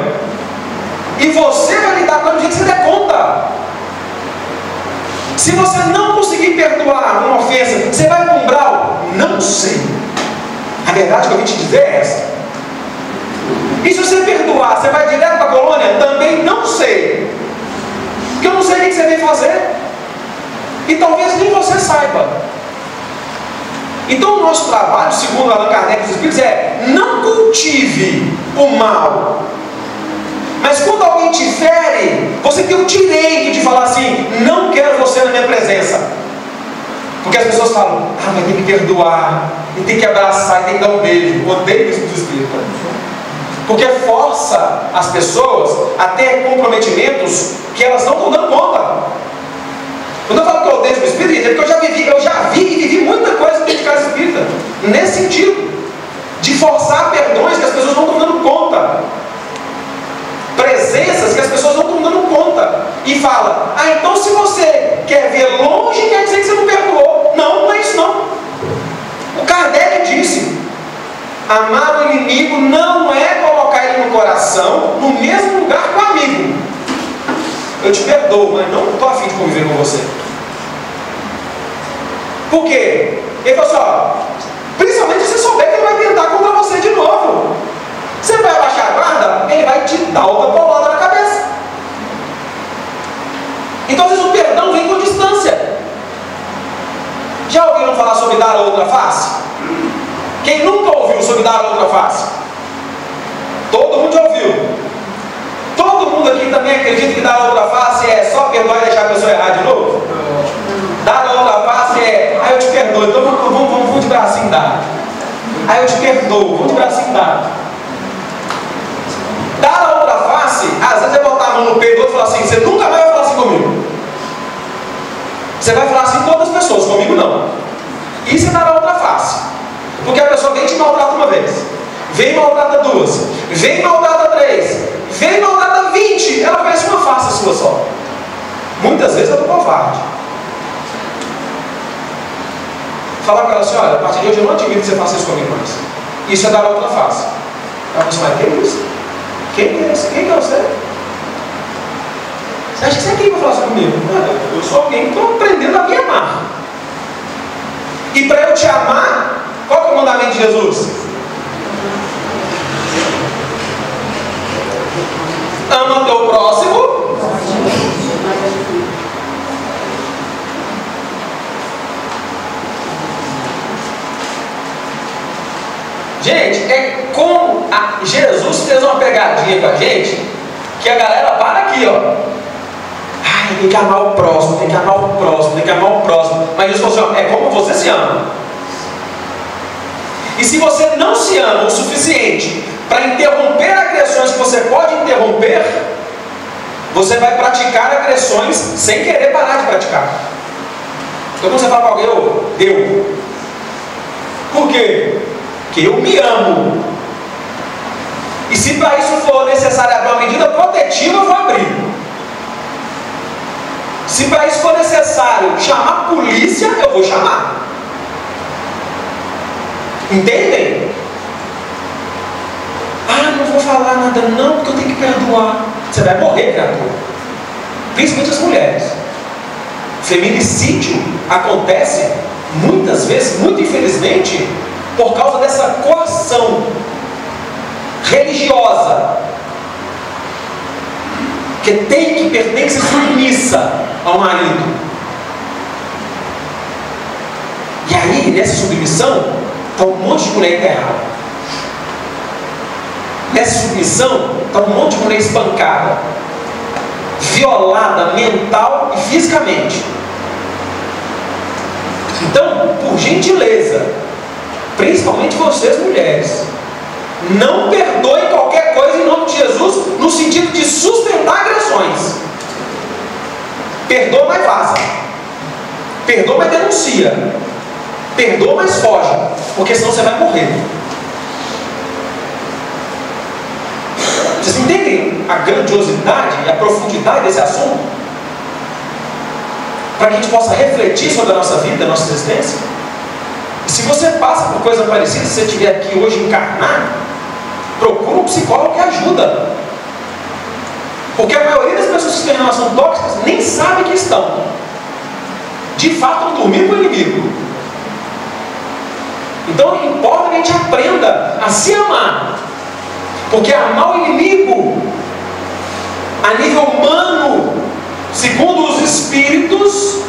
E você vai lidar com ele do jeito que você der conta. Se você não conseguir perdoar uma ofensa, você vai para um umbral? Não sei. A verdade que eu vim te dizer é essa. E se você perdoar, você vai direto para a colônia? Também não sei. Porque eu não sei o que você vem fazer. E talvez nem você saiba. Então o nosso trabalho, segundo Allan Kardec e os Espíritos, é não cultive o mal. Mas quando alguém te fere, você tem o direito de falar assim: não quero você na minha presença. Porque as pessoas falam: ah, mas tem que perdoar, e tem que abraçar, e tem que dar um beijo. Eu odeio isso do Espírito. Porque força as pessoas a ter comprometimentos que elas não estão dando conta. Quando eu falo que eu odeio o Espírito, é porque eu já vi e vivi muita coisa dentro de casa espírita. Nesse sentido, de forçar perdões que as pessoas não estão dando conta. Presenças que as pessoas não estão dando conta. E fala: ah, então se você quer ver longe, quer dizer que você não perdoou. Não, não é isso não. O Kardec disse: amar o inimigo não é colocar ele no coração, no mesmo lugar que o amigo. Eu te perdoo, mas não estou afim de conviver com você. Por quê? Ele falou assim: ó, principalmente se você souber que ele vai tentar contra você de novo. Você vai abaixar a guarda, ele vai te dar outra paulada na cabeça. Então às vezes o perdão vem com distância. Já ouviram falar sobre dar a outra face? Quem nunca ouviu sobre dar a outra face? Todo mundo já ouviu. Todo mundo aqui também acredita que dar a outra face é só perdoar e deixar a pessoa errar de novo? Dar a outra face é: ah, eu te perdoo, então vamos de bracinho dado. Ah, eu te perdoo, vamos de bracinho dado. Dar a outra face, às vezes é botar a mão no peito do outro e falar assim: você nunca mais vai falar assim comigo. Você vai falar assim com outras pessoas, comigo não. Isso é dar a outra face. Porque a pessoa vem e te maltrata uma vez, vem e maltrata duas, vem e maltrata três, vem e maltrata 20. Ela parece uma face sua só. Muitas vezes é do covarde. Falar com ela assim: olha, a partir de hoje eu não admito que você faça isso comigo mais. Isso é dar a outra face. Ela fala assim: mas que é isso? Quem é esse? Quem é você? Você acha que você é quem vai falar isso comigo? Eu sou alguém que estou aprendendo a me amar. E para eu te amar, qual que é o mandamento de Jesus? Ama o teu próximo. Gente, é como Jesus fez uma pegadinha com a gente, que a galera para aqui, ó. Ai, tem que amar o próximo, tem que amar o próximo, tem que amar o próximo. Mas Jesus falou assim, ó, é como você se ama. E se você não se ama o suficiente para interromper agressões que você pode interromper, você vai praticar agressões sem querer parar de praticar. Então quando você fala para alguém, deu. Por quê? Porque eu me amo. E se para isso for necessário abrir uma medida protetiva, eu vou abrir. Se para isso for necessário chamar a polícia, eu vou chamar. Entendem? Ah, não vou falar nada não, porque eu tenho que perdoar. Você vai morrer, criatura. Principalmente as mulheres. Feminicídio acontece muitas vezes, muito infelizmente, por causa dessa coação religiosa, que tem que ser submissa ao marido. E aí, nessa submissão, está um monte de mulher enterrada. Nessa submissão, está um monte de mulher espancada, violada mental e fisicamente. Então, por gentileza, principalmente vocês mulheres, não perdoem qualquer coisa em nome de Jesus, no sentido de sustentar agressões. Perdoa, mas vaza. Perdoa, mas denuncia. Perdoa, mas foge, porque senão você vai morrer. Vocês entendem a grandiosidade e a profundidade desse assunto? Para que a gente possa refletir sobre a nossa vida, a nossa existência. E se você passa por coisa parecida, se você estiver aqui hoje encarnado, procura um psicólogo que ajuda. Porque a maioria das pessoas que têm relação tóxicas nem sabe que estão. De fato, estão dormindo com o inimigo. Então, importa que a gente aprenda a se amar. Porque amar o inimigo, a nível humano, segundo os espíritos,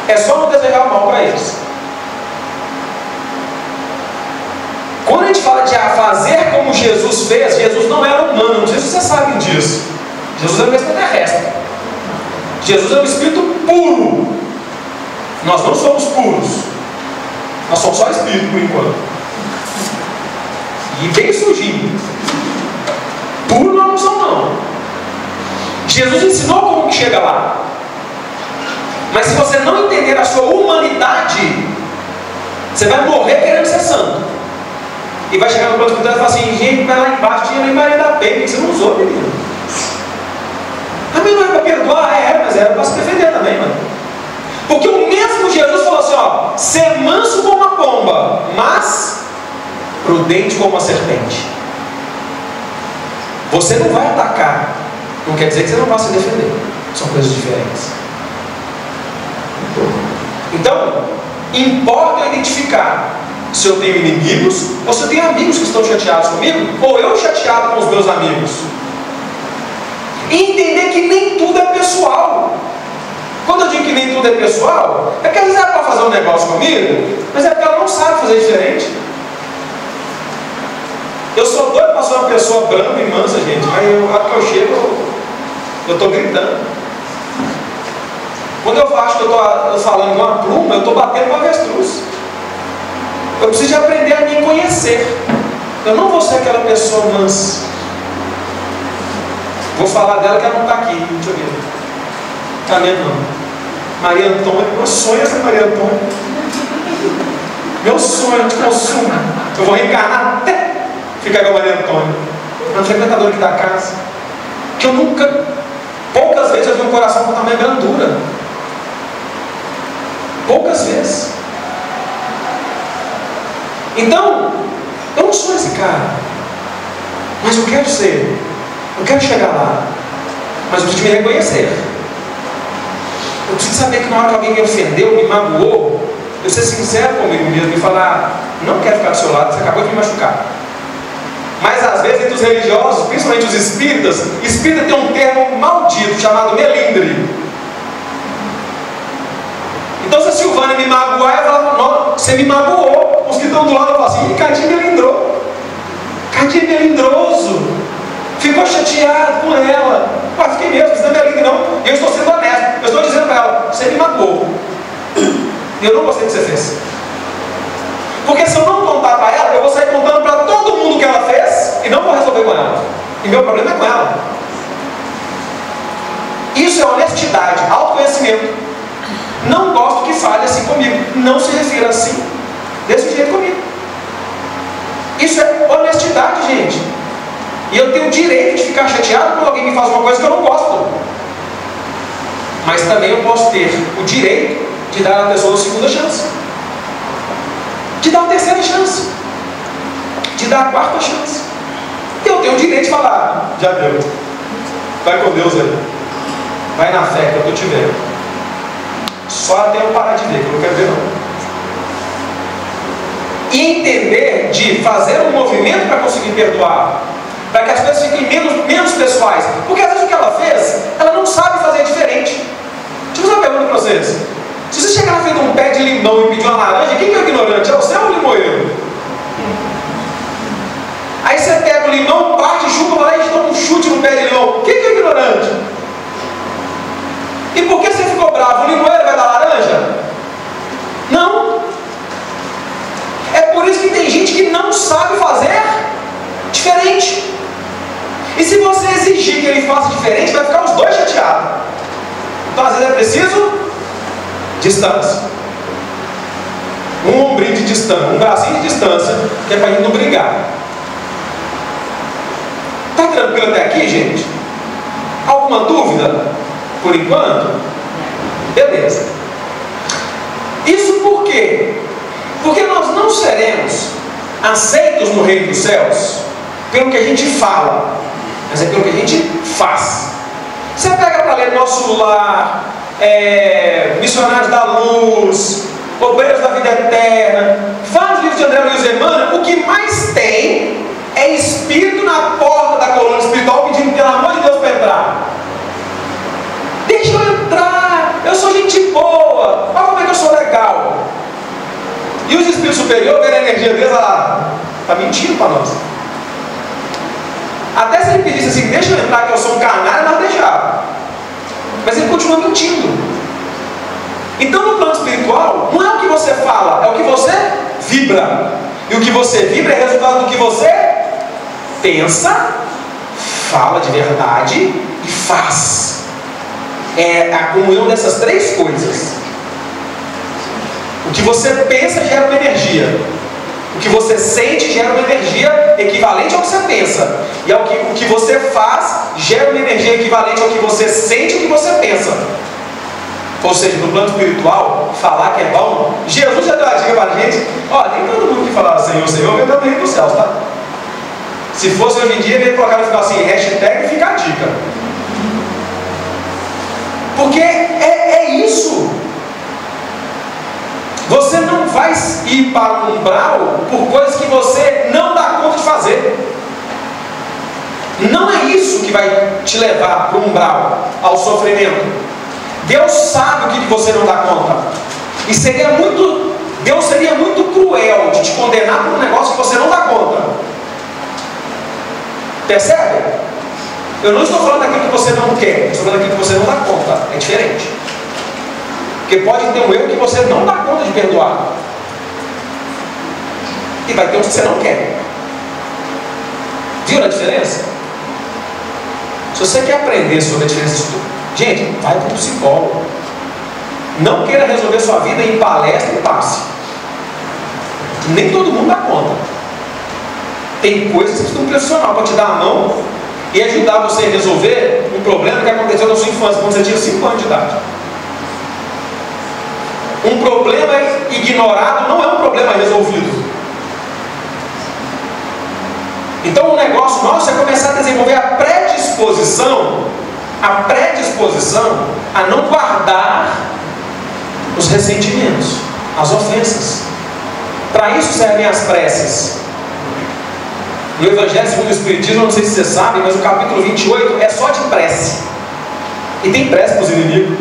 é só não desejar o mal para eles. Quando a gente fala de fazer como Jesus fez, Jesus não era humano, não sei se vocês sabem disso. Jesus é um extraterrestre. Jesus é um espírito puro. Nós não somos puros. Nós somos só espírito por enquanto. E bem sujinho. Puro nós não somos não. Jesus ensinou como que chega lá. Mas se você não entender a sua humanidade, você vai morrer querendo ser santo. E vai chegar no plano espiritual e falar assim, gente, vai lá embaixo, tinha nem Maria da Penha, que você não usou, menino. A mim não é para perdoar, mas era para se defender também, mano. Porque o mesmo Jesus falou assim, ó, ser manso como uma pomba, mas prudente como uma serpente. Você não vai atacar, não quer dizer que você não vai se defender. São coisas diferentes. Então, importa eu identificar se eu tenho inimigos, ou se eu tenho amigos que estão chateados comigo, ou eu chateado com os meus amigos. E entender que nem tudo é pessoal. Quando eu digo que nem tudo é pessoal, é que às vezes ela pode fazer um negócio comigo, mas é porque ela não sabe fazer diferente. Eu sou doido para ser uma pessoa branda e mansa, gente, mas a hora que eu chego, eu estou gritando. Quando eu acho que eu estou falando com uma pluma, eu estou batendo com a avestruz. Eu preciso de aprender a me conhecer. Eu não vou ser aquela pessoa mansa. Vou falar dela que ela não está aqui. Deixa eu ver. Está mesmo não. Maria Antônia. Meu sonho é ser Maria Antônia. Meu sonho de consumo. Eu vou reencarnar até ficar com a Maria Antônia. Uma frequentadora aqui da casa. Que eu nunca, poucas vezes eu vi um coração com tamanha grandura. Poucas vezes. Então, eu não sou esse cara, mas eu quero ser, eu quero chegar lá, mas eu preciso me reconhecer. Eu preciso saber que na hora que alguém me ofendeu, me magoou, eu ser sincero comigo mesmo e falar: não quero ficar do seu lado, você acabou de me machucar. Mas às vezes entre os religiosos, principalmente os espíritas, espírita tem um termo maldito chamado melindre. Então se a Silvânia me magoar, eu falo: não, você me magoou. Os que estão do lado falam assim: Cadinho melindrou, Cadinho melindroso, ficou chateado com ela. Ué, fiquei mesmo, você não é melindre não. Eu estou sendo honesto, eu estou dizendo para ela: você me magoou, eu não gostei do que você fez. Porque se eu não contar para ela, eu vou sair contando para todo mundo o que ela fez e não vou resolver com ela. E meu problema é com ela. Isso é honestidade, autoconhecimento. Não gosto que fale assim comigo. Não se refira assim, desse jeito comigo. Isso é honestidade, gente. E eu tenho o direito de ficar chateado quando alguém me faz uma coisa que eu não gosto. Mas também eu posso ter o direito de dar à pessoa uma segunda chance, de dar uma terceira chance, de dar a quarta chance. Eu tenho o direito de falar: já deu, vai com Deus aí, vai na fé que eu estou te vendo, só até eu parar de ver, que eu não quero ver não. E entender de fazer um movimento para conseguir perdoar, para que as coisas fiquem menos pessoais. Porque às vezes o que ela fez, ela não sabe fazer diferente. Deixa eu fazer uma pergunta para vocês: se você chegar na frente de um pé de limão e pedir uma laranja, quem que é o ignorante? É você ou o limoeiro? Aí você pega o limão, parte, chupa a laranja e toma um chute no pé de limão. Quem que é o ignorante? E por que você ficou bravo? O limoeiro vai dar laranja? Não. É por isso que tem gente que não sabe fazer diferente. E se você exigir que ele faça diferente, vai ficar os dois chateados. Então às vezes é preciso distância. Um ombrinho de distância, um bracinho de distância, que é para a gente não brigar. Está tranquilo até aqui, gente? Alguma dúvida? Por enquanto? Beleza. Isso por quê? Porque nós não seremos aceitos no reino dos céus pelo que a gente fala, mas é pelo que a gente faz. Você pega para ler nosso celular, Missionários da Luz, Obreiros da Vida Eterna, vários livros de André Luiz Emmanuel, o que mais tem é espírito na porta da coluna espiritual pedindo pelo amor de Deus para entrar. Deixa eu entrar, eu sou gente boa, olha como é que eu sou legal. E os espíritos superiores verem a energia deles lá, está mentindo para nós. Até se ele pedisse assim: deixa eu entrar que eu sou um canário, nós deixava. Mas ele continua mentindo. Então no plano espiritual, não é o que você fala, é o que você vibra. E o que você vibra é resultado do que você pensa, fala de verdade e faz. É a comunhão dessas três coisas. O que você pensa gera uma energia. O que você sente gera uma energia equivalente ao que você pensa. E o que você faz gera uma energia equivalente ao que você sente e ao que você pensa. Ou seja, no plano espiritual, falar que é bom. Jesus já deu a dica para a gente: ó, nem todo mundo que fala Senhor, Senhor, vai dar no reino dos céus, tá? Se fosse hoje em dia, ele ia colocar no final assim, hashtag fica a dica. Porque é isso. Você não vai ir para um umbral por coisas que você não dá conta de fazer. Não é isso que vai te levar para o umbral, ao sofrimento. Deus sabe o que você não dá conta. E Deus seria muito cruel de te condenar por um negócio que você não dá conta. Percebe? Eu não estou falando daquilo que você não quer, estou falando daquilo que você não dá conta. É diferente. Porque pode ter um erro que você não dá conta de perdoar. E vai ter uns que você não quer. Viu a diferença? Se você quer aprender sobre a diferença disso tudo, gente, vai para o psicólogo. Não queira resolver sua vida em palestra e passe. Nem todo mundo dá conta. Tem coisas que precisa de um profissional para te dar a mão e ajudar você a resolver um problema que aconteceu na sua infância, quando você tinha 5 anos de idade. Um problema ignorado não é um problema resolvido. Então o negócio nosso é começar a desenvolver a predisposição a não guardar os ressentimentos. as ofensas. Para isso servem as preces. No Evangelho segundo o Espiritismo, não sei se vocês sabem, mas o capítulo 28 é só de prece. E tem prece para os inimigos.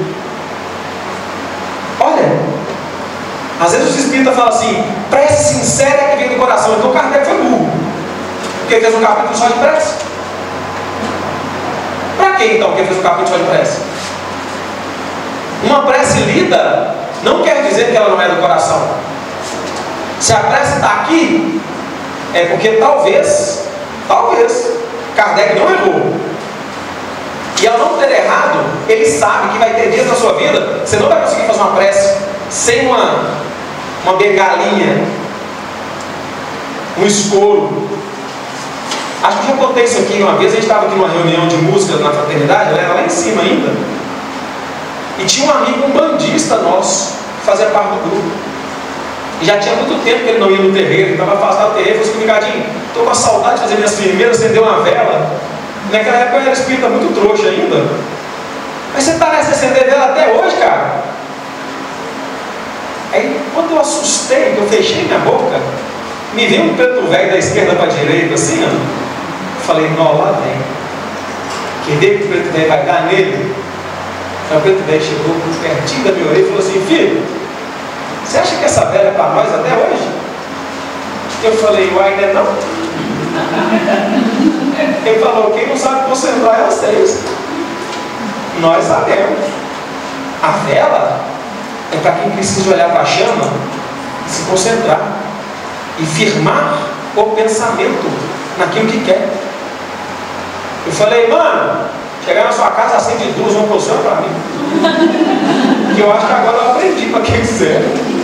Olha, às vezes os espíritas falam assim, prece sincera que vem do coração. Então Kardec foi burro, porque fez um capítulo só de prece. Para que então que fez um capítulo só de prece? Uma prece lida não quer dizer que ela não é do coração. Se a prece está aqui, é porque talvez Kardec não errou. E ao não ter errado, ele sabe que vai ter dias na sua vida que você não vai conseguir fazer uma prece sem uma bengalinha, um escuro. Acho que já contei isso aqui uma vez. A gente estava aqui numa reunião de música na fraternidade, ela era lá em cima ainda, e tinha um amigo, um bandista nosso, que fazia parte do grupo, e já tinha muito tempo que ele não ia no terreiro, estava afastado do terreiro. Falei assim, Ricardinho, estou com a saudade de fazer minhas primeiras, acender uma vela. Naquela época eu era espírita muito trouxa ainda. Mas você está nessa acender vela até hoje, cara? Aí quando eu assustei, que eu fechei minha boca, me veio um preto velho da esquerda para a direita, assim, ó. Eu falei, não, lá vem. Quer ver que o preto velho vai dar nele? Aí o preto velho chegou pertinho da minha orelha e falou assim, filho, você acha que essa vela é para nós até hoje? Eu falei, uai, ainda não? Ele falou, quem não sabe concentrar é vocês. Nós sabemos. A vela é para quem precisa olhar para a chama e se concentrar e firmar o pensamento naquilo que quer. Eu falei, mano, chegar na sua casa, acende duas, uma posição para mim. Que eu acho que agora eu aprendi para quem serve.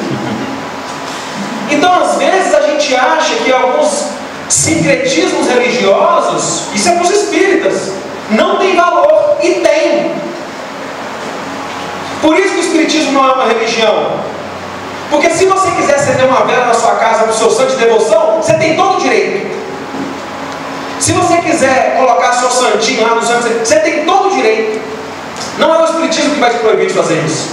Então, às vezes, a gente acha que alguns sincretismos religiosos, isso é para os espíritas, não tem valor, e tem. Por isso que o espiritismo não é uma religião. Porque se você quiser acender uma vela na sua casa para o seu santo de devoção, você tem todo o direito. Se você quiser colocar seu santinho lá no santo, você tem todo o direito. Não é o espiritismo que vai te proibir de fazer isso.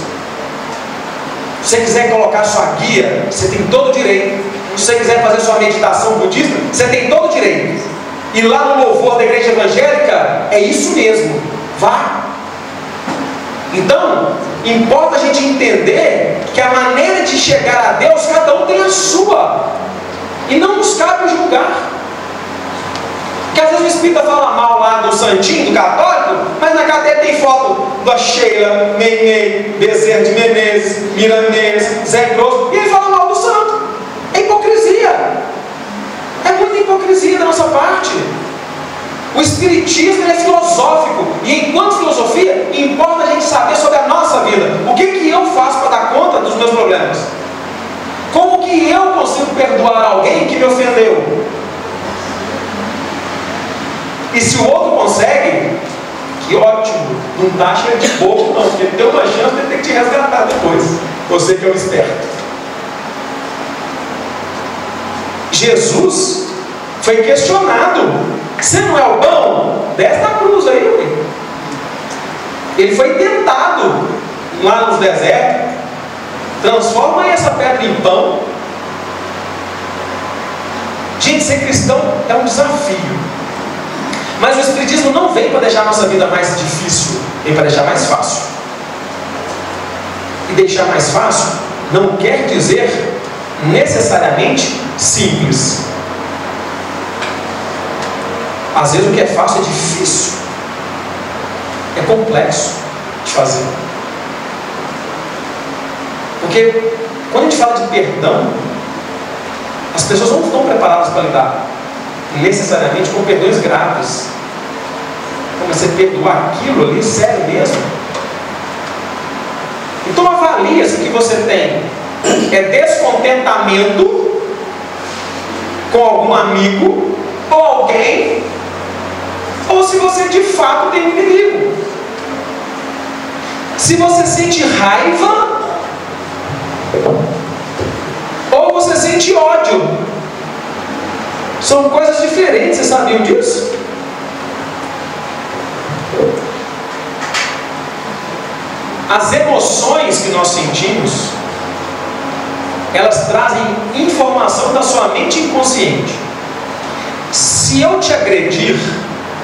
Se você quiser colocar sua guia, você tem todo o direito. Se você quiser fazer sua meditação budista, você tem todo o direito. E lá no louvor da igreja evangélica, é isso mesmo. Vá. Então, importa a gente entender que a maneira de chegar a Deus, cada um tem a sua. E não nos cabe julgar. Porque às vezes o espírita fala mal lá do santinho, do católico, mas na cadeia tem foto da Sheila, Nenê, Bezerra de Menezes, Milanês, Zé Grosso, e ele fala mal do santo. É hipocrisia. É muita hipocrisia da nossa parte. O espiritismo é filosófico, e enquanto filosofia, importa a gente saber sobre a nossa vida. O que eu faço para dar conta dos meus problemas? Como que eu consigo perdoar alguém que me ofendeu? E se o outro consegue, que ótimo, não está cheio de bobo não, porque tem uma chance de ter que te resgatar depois. Você que é o esperto. Jesus foi questionado. Você não é o pão? Desce da cruz aí, ué. Ele foi tentado lá nos desertos. Transforma essa pedra em pão. Gente, ser cristão é um desafio. Mas o espiritismo não vem para deixar a nossa vida mais difícil, vem para deixar mais fácil. E deixar mais fácil não quer dizer necessariamente simples. Às vezes o que é fácil é difícil, é complexo de fazer. Porque quando a gente fala de perdão, as pessoas não estão preparadas para lidar necessariamente com perdões graves. Como você perdoar aquilo ali, sério mesmo? Então avalia se o que você tem é descontentamento com algum amigo ou alguém, ou se você de fato tem um inimigo. Se você sente raiva ou você sente ódio, são coisas diferentes, vocês sabiam disso? As emoções que nós sentimos elas trazem informação da sua mente inconsciente. Se eu te agredir,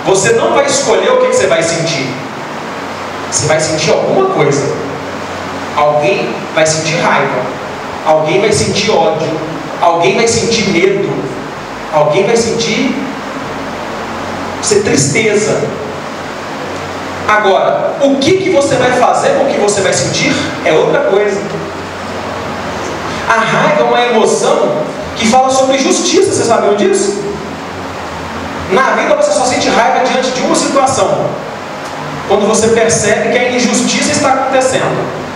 você não vai escolher o que você vai sentir. Você vai sentir alguma coisa. Alguém vai sentir raiva, alguém vai sentir ódio, alguém vai sentir medo, alguém vai sentir tristeza. Agora, o que você vai fazer com o que você vai sentir é outra coisa. A raiva é uma emoção que fala sobre justiça, vocês sabiam disso? Na vida você só sente raiva diante de uma situação, quando você percebe que a injustiça está acontecendo,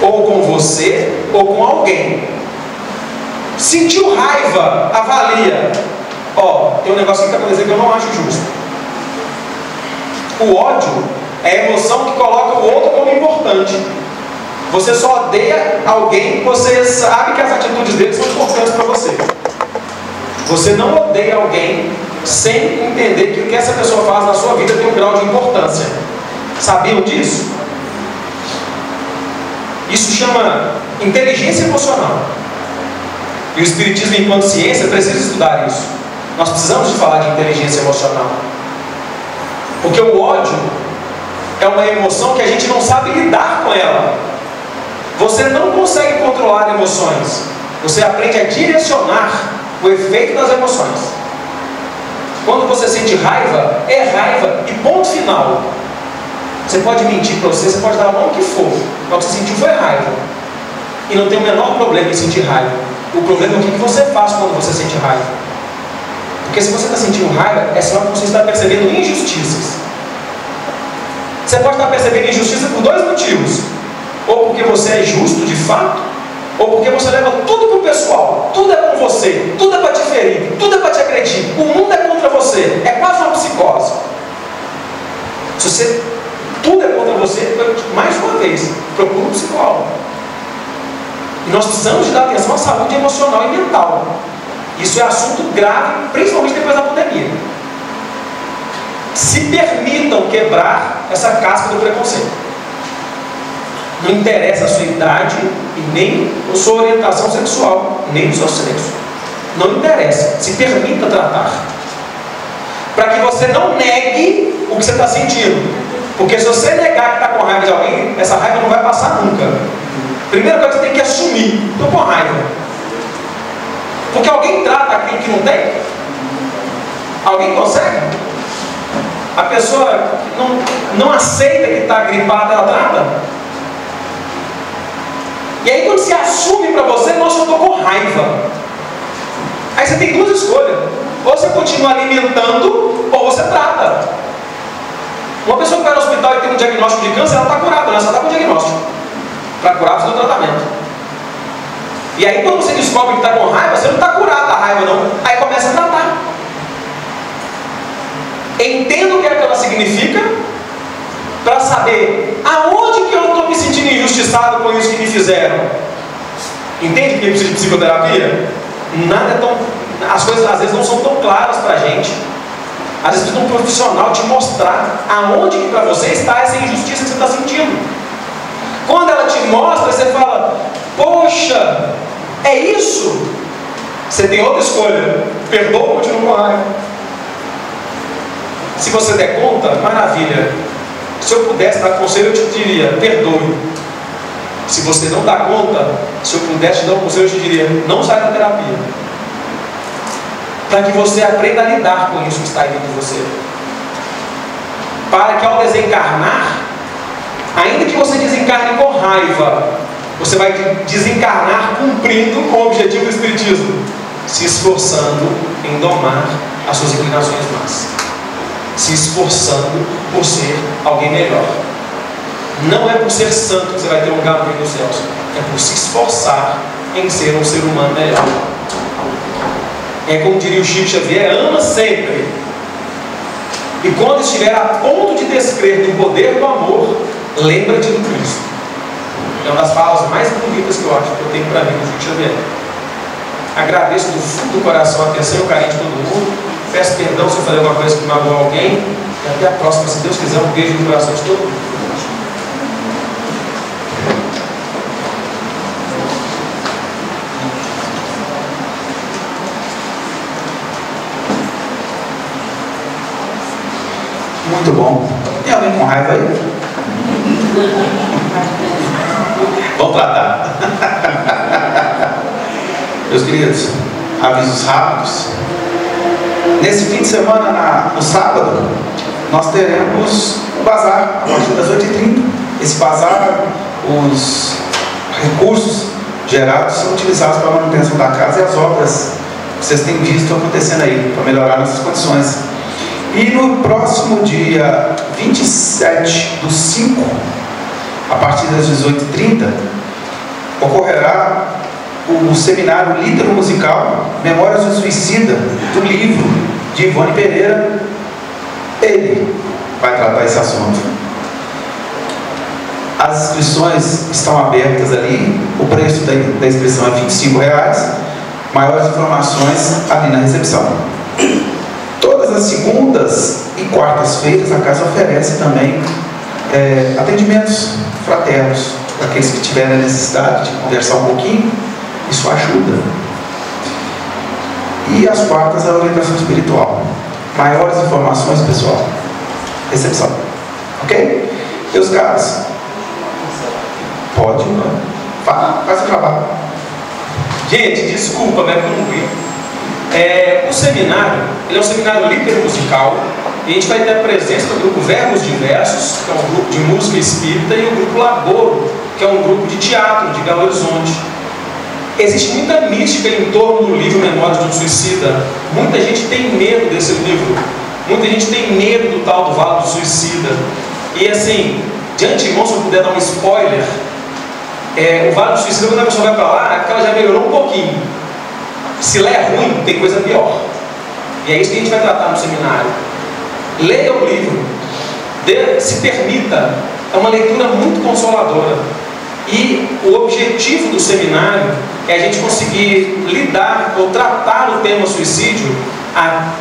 ou com você, ou com alguém. Sentiu raiva, avalia. Tem um negócio aqui que está acontecendo que eu não acho justo. O ódio é a emoção que coloca o outro como importante. Você só odeia alguém que você sabe que as atitudes dele são importantes para você. Você não odeia alguém sem entender que o que essa pessoa faz na sua vida tem um grau de importância. Sabiam disso? Isso chama inteligência emocional. E o Espiritismo, enquanto ciência, precisa estudar isso. Nós precisamos de falar de inteligência emocional. Porque o ódio é uma emoção que a gente não sabe lidar com ela. Você não consegue controlar emoções. Você aprende a direcionar o efeito das emoções. Quando você sente raiva, é raiva e ponto final. Você pode mentir para você pode dar a mão que for. O que você sentiu foi raiva. E não tem o menor problema em sentir raiva. O problema é o que você faz quando você sente raiva. Porque se você está sentindo raiva, é só que você está percebendo injustiças. Você pode estar percebendo injustiça por dois motivos. Ou porque você é justo de fato, ou porque você leva tudo para o pessoal. Tudo é com você, tudo é para te ferir, tudo é para te agredir. O mundo é contra você. É quase uma psicose. Se tudo é contra você, mais uma vez, procura um psicólogo. E nós precisamos de dar atenção à saúde emocional e mental. Isso é assunto grave, principalmente depois da pandemia. Se permitam quebrar essa casca do preconceito. Não interessa a sua idade e nem a sua orientação sexual, nem o seu sexo. Não interessa. Se permita tratar. Para que você não negue o que você está sentindo. Porque se você negar que está com raiva de alguém, essa raiva não vai passar nunca. Primeira coisa que você tem que assumir: estou com raiva. Porque alguém trata aquilo que não tem? Alguém consegue? A pessoa não aceita que está gripada, ela trata? E aí quando se assume para você, nossa, eu estou com raiva. Aí você tem duas escolhas: ou você continua alimentando, ou você trata. Uma pessoa que vai no hospital e tem um diagnóstico de câncer, ela está curada, ela só está com diagnóstico. Para curar, você tem um tratamento. E aí quando você descobre que está com raiva, você não está curado da raiva não. Aí começa a tratar. Entenda o que é que ela significa, para saber aonde que eu estou me sentindo injustiçado com isso que me fizeram. Entende que precisa de psicoterapia? Nada é tão... As coisas às vezes não são tão claras para a gente. Às vezes precisa de um profissional te mostrar aonde que para você está essa injustiça que você está sentindo. Quando ela te mostra, você fala: poxa, é isso? Você tem outra escolha: perdoa ou continua com raiva. Se você der conta, maravilha. Se eu pudesse dar conselho, eu te diria: perdoe. Se você não dá conta, se eu pudesse te dar um conselho, eu te diria: não sai da terapia. Para que você aprenda a lidar com isso que está aí dentro de você. Para que ao desencarnar, ainda que você desencarne com raiva, você vai desencarnar cumprindo com o objetivo do Espiritismo, se esforçando em domar as suas inclinações más, se esforçando por ser alguém melhor. Não é por ser santo que você vai ter um lugar no reino dos céus, é por se esforçar em ser um ser humano melhor. É como diria o Chico Xavier: ama sempre. E quando estiver a ponto de descrer do poder do amor, lembra-te do Cristo. É uma das falas mais bonitas que eu acho que eu tenho para mim do Chico Xavier. Agradeço do fundo do coração a atenção e o carinho de todo mundo. Peço perdão se eu falei alguma coisa que magoou alguém. E até a próxima, se Deus quiser. Um beijo no coração de todo mundo. Muito bom. Tem alguém com raiva aí? Vamos tratar. Meus queridos, avisos rápidos. Nesse fim de semana, no sábado, nós teremos o bazar a partir das 8h30. Esse bazar, os recursos gerados são utilizados para a manutenção da casa e as obras que vocês têm visto acontecendo aí, para melhorar nossas condições. E no próximo dia 27/5, a partir das 18h30, ocorrerá o seminário Líder Musical Memórias do Suicida, do livro de Ivone Pereira. Ele vai tratar esse assunto. As inscrições estão abertas ali, o preço da inscrição é R$25. Maiores informações ali na recepção. Todas as segundas e quartas-feiras a casa oferece também atendimentos fraternos para aqueles que tiverem a necessidade de conversar um pouquinho. Isso ajuda. E às quartas a orientação espiritual. Maiores informações, pessoal, recepção. Ok? Meus caros, pode, faz o trabalho. Gente, desculpa, mas eu não vi. O seminário, ele é um seminário líder musical, e a gente vai ter a presença do grupo Verbos Diversos, que é um grupo de música espírita, e o grupo Laboro, que é um grupo de teatro de Belo Horizonte. Existe muita mística em torno do livro Memórias de um Suicida. Muita gente tem medo desse livro. Muita gente tem medo do tal do Vale do Suicida. E assim, de antemão, se eu puder dar um spoiler, o Vale do Suicida, quando a pessoa vai para lá, é porque ela já melhorou um pouquinho. Se lá é ruim, tem coisa pior. E é isso que a gente vai tratar no seminário. Leia o livro. Se permita. É uma leitura muito consoladora. E o objetivo do seminário é a gente conseguir lidar ou tratar o tema suicídio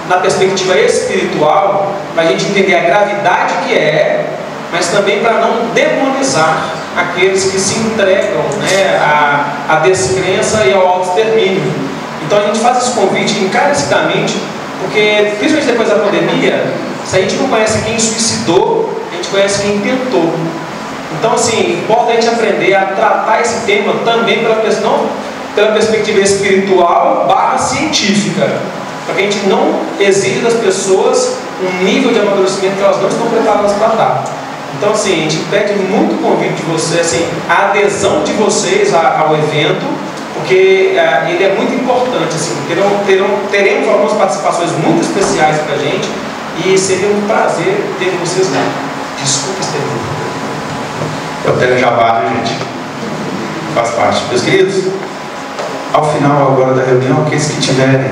na perspectiva espiritual, para a gente entender a gravidade que é, mas também para não demonizar aqueles que se entregam, né, à descrença e ao autoextermínio. Então a gente faz esse convite encarecidamente, porque principalmente depois da pandemia, se a gente não conhece quem suicidou, a gente conhece quem tentou. Então, assim, importa a gente aprender a tratar esse tema também pela perspectiva espiritual / científica, para que a gente não exija das pessoas um nível de amadurecimento que elas não estão preparadas para dar. Então, assim, a gente pede muito o convite de vocês, assim, a adesão de vocês ao evento, porque ele é muito importante, assim, teremos algumas participações muito especiais para a gente, e seria um prazer ter vocês lá. Desculpe, Estevão. É o telejabá, né, gente? Faz parte. Meus queridos, ao final agora da reunião, aqueles que tiverem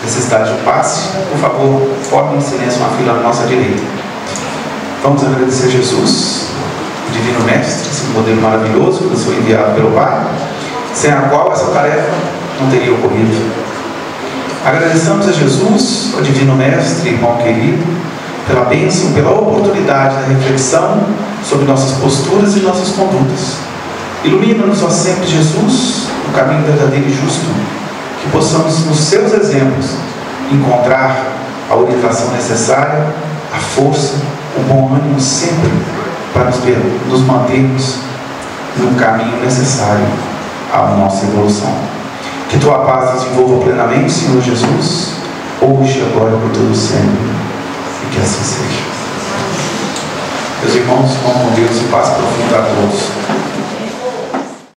necessidade de passe, por favor, formem em silêncio uma fila à nossa direita. Vamos agradecer a Jesus, o Divino Mestre, esse modelo maravilhoso que nos foi enviado pelo Pai, sem a qual essa tarefa não teria ocorrido. Agradecemos a Jesus, o Divino Mestre, irmão querido, pela bênção, pela oportunidade da reflexão sobre nossas posturas e nossas condutas. Ilumina-nos, ó sempre, Jesus, no caminho verdadeiro e justo, que possamos, nos seus exemplos, encontrar a orientação necessária, a força, o bom ânimo sempre para nos mantermos no caminho necessário à nossa evolução. Que tua paz nos envolva plenamente, Senhor Jesus, hoje, agora e por todo sempre. E que assim seja. Meus irmãos, vão com Deus e paz profunda a todos.